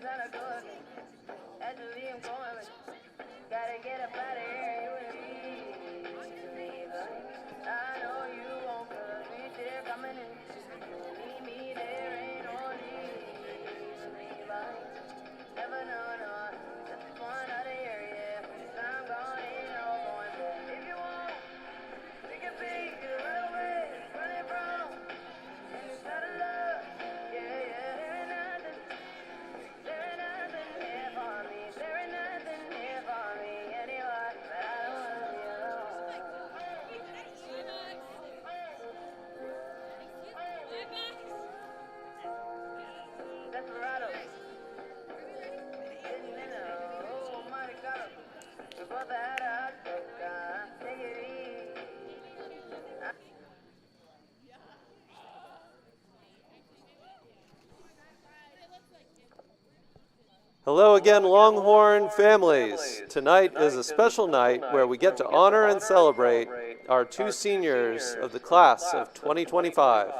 Santa Claus. Actually, I'm going. Gotta get up out of here. You and me. I know you won't, 'cause we still coming in. Meet me there, ain't no need. Never know, no. Just one out of here, yeah. I'm gone, ain't no going. If you want, we can be right away. Running from, and it's not a love. Yeah, yeah. There ain't nothing here for me. There ain't nothing here for me anyway. But I don't wanna be alone. Desperado. Oh my God. We both had a hot dog. Take it easy. Hello again, Longhorn families. Tonight is a special night where we get to honor and celebrate our two seniors of the class of 2025.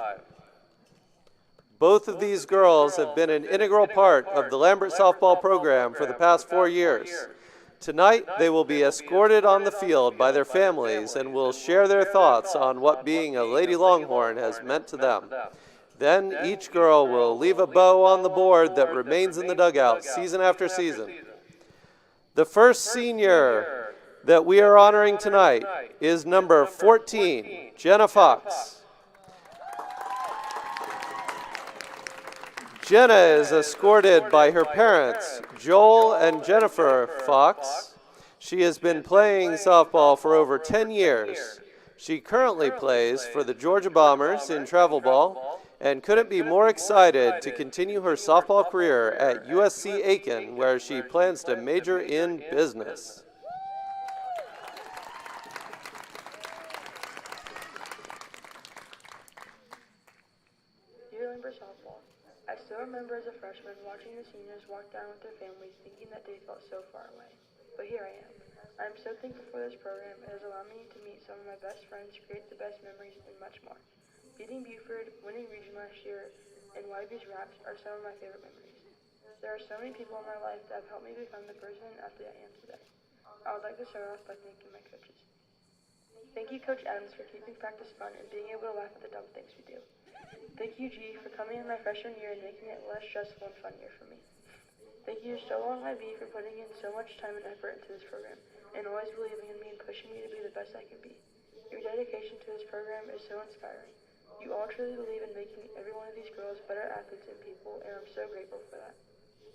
Both of these girls have been an integral part of the Lambert softball program for the past 4 years. Tonight, they will be escorted on the field by their families and will share their thoughts on what being a Lady Longhorn has meant to them. Then each girl will leave a bow on the board that remains in the dugout season after season. The first senior that we are honoring tonight is number 14, Jenna Fox. Jenna is escorted by her parents, Joel and Jennifer Fox. She has been playing softball for over 10 years. She currently plays for the Georgia Bombers in travel ball and couldn't be more excited to continue her softball career at USC Aiken, where she plans to major in business. Dear Lambert softball, I still remember as a freshman watching the seniors walk down with their families thinking that they felt so far away. But here I am. I am so thankful for this program. It has allowed me to meet some of my best friends, create the best memories, and much more. Beating Buford, winning region last year, and YB's Raps are some of my favorite memories. There are so many people in my life that have helped me become the person and athlete I am today. I would like to start off by thanking my coaches. Thank you, Coach Adams, for keeping practice fun and being able to laugh at the dumb things we do. Thank you, G, for coming in my freshman year and making it a less stressful and fun year for me. Thank you so long, IB, for putting in so much time and effort into this program and always believing in me and pushing me to be the best I can be. Your dedication to this program is so inspiring. You all truly believe in making every one of these girls better athletes and people, and I'm so grateful for that.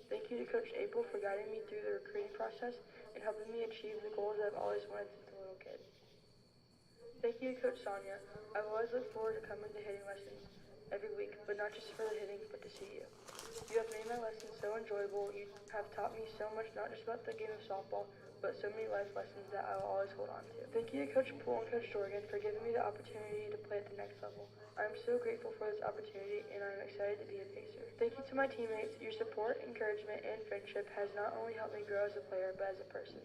Thank you to Coach April for guiding me through the recruiting process and helping me achieve the goals I've always wanted since a little kid. Thank you to Coach Sonia. I've always looked forward to coming to hitting lessons every week, but not just for the hitting, but to see you. You have made my lessons so enjoyable. You have taught me so much, not just about the game of softball, but so many life lessons that I will always hold on to. Thank you to Coach Poole and Coach Dorgan for giving me the opportunity to play at the next level. I am so grateful for this opportunity, and I am excited to be a Pacer. Thank you to my teammates. Your support, encouragement, and friendship has not only helped me grow as a player, but as a person.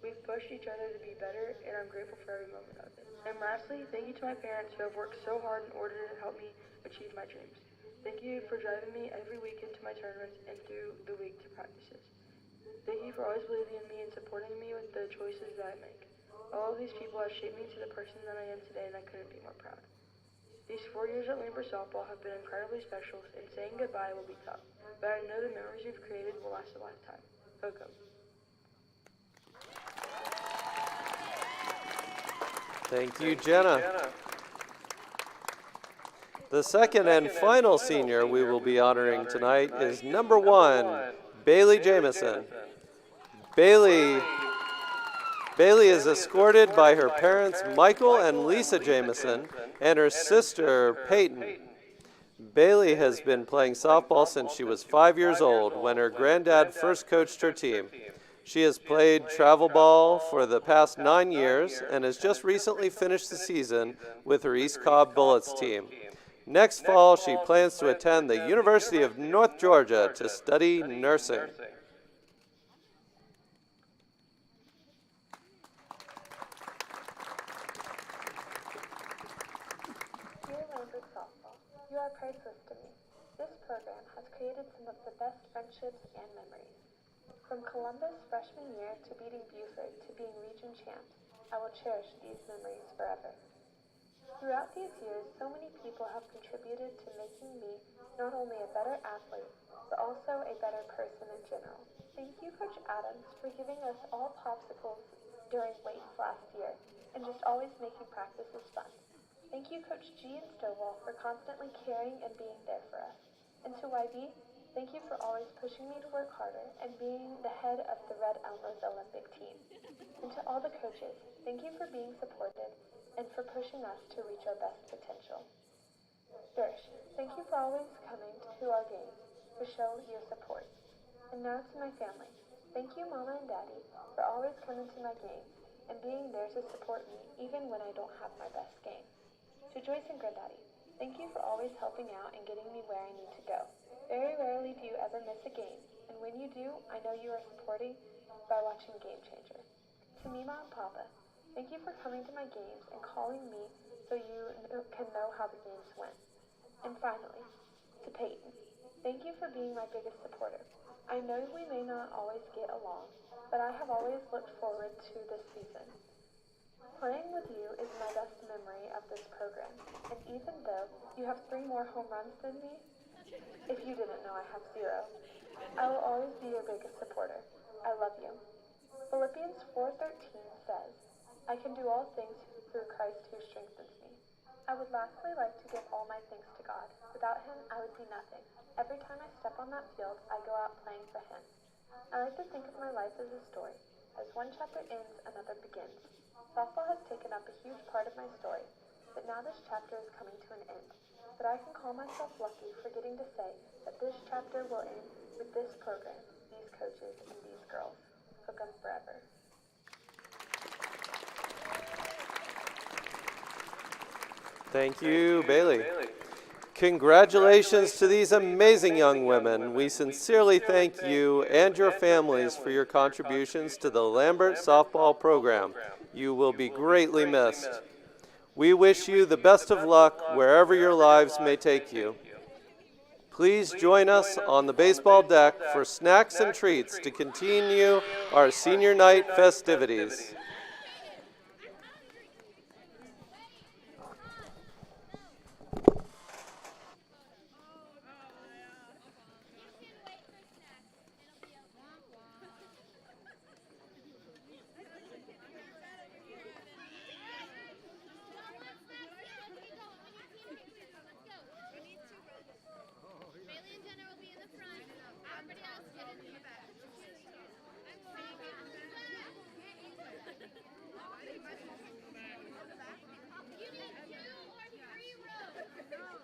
We've pushed each other to be better, and I'm grateful for every moment of it. And lastly, thank you to my parents who have worked so hard in order to help me achieve my dreams. Thank you for driving me every weekend to my tournaments and through the week to practices. Thank you for always believing in me and supporting me with the choices that I make. All of these people have shaped me to the person that I am today, and I couldn't be more proud. These 4 years at Lambert softball have been incredibly special, and saying goodbye will be tough, but I know the memories we've created will last a lifetime. Welcome. Thank you, Jenna. The second and final senior we will be honoring tonight is number 1, Bailey Jamison. Bailey is escorted by her parents, Michael and Lisa Jamison, and her sister, Peyton. Bailey has been playing softball since she was 5 years old when her granddad first coached her team. She has played travel ball for the past 9 years and has just recently finished the season with her East Cobb Bullets team. Next fall, she plans to attend the University of North Georgia to study nursing. Dear Lambert softball, you are priceless to me. this program has created some of the best friendships and memories. From Columbus freshman year to beating Buford to being region champs, I will cherish these memories forever. Throughout these years, so many people have contributed to making me not only a better athlete, but also a better person in general. Thank you, Coach Adams, for giving us all popsicles during weights last year, and just always making practices fun. Thank you, Coach G and Stovall, for constantly caring and being there for us. And to YB, thank you for always pushing me to work harder and being the head of the Red Elmers Olympic team. And to all the coaches, thank you for being supportive and for pushing us to reach our best potential. Dersh, thank you for always coming to our games to show your support. And now to my family. Thank you, Mama and Daddy, for always coming to my games and being there to support me even when I don't have my best game. To Joyce and Granddaddy, thank you for always helping out and getting me where I need to go. Very rarely do you ever miss a game, and when you do, I know you are supporting by watching Game Changer. To Mima and Papa, thank you for coming to my games and calling me so you can know how the games went. And finally, to Peyton, thank you for being my biggest supporter. I know we may not always get along, but I have always looked forward to this season. Playing with you is my best memory of this program, and even though you have 3 more home runs than me, if you didn't know I have 0, I will always be your biggest supporter. I love you. Philippians 4:13 says, I can do all things through Christ who strengthens me. I would lastly like to give all my thanks to God. Without him, I would be nothing. Every time I step on that field, I go out playing for him. I like to think of my life as a story. As one chapter ends, another begins. Softball has taken up a huge part of my story, but now this chapter is coming to an end. But I can call myself lucky for getting to say that this chapter will end with this program, these coaches, and these girls. Hook 'em forever. Thank you, Bailey. Congratulations to these amazing young women. We sincerely thank you and your families for your contributions to the Lambert softball program. You will be greatly missed. We wish you the best of luck wherever your lives may take you. Please join us on the baseball deck for snacks and treats to continue our senior night festivities. You need 2 or 3 rows.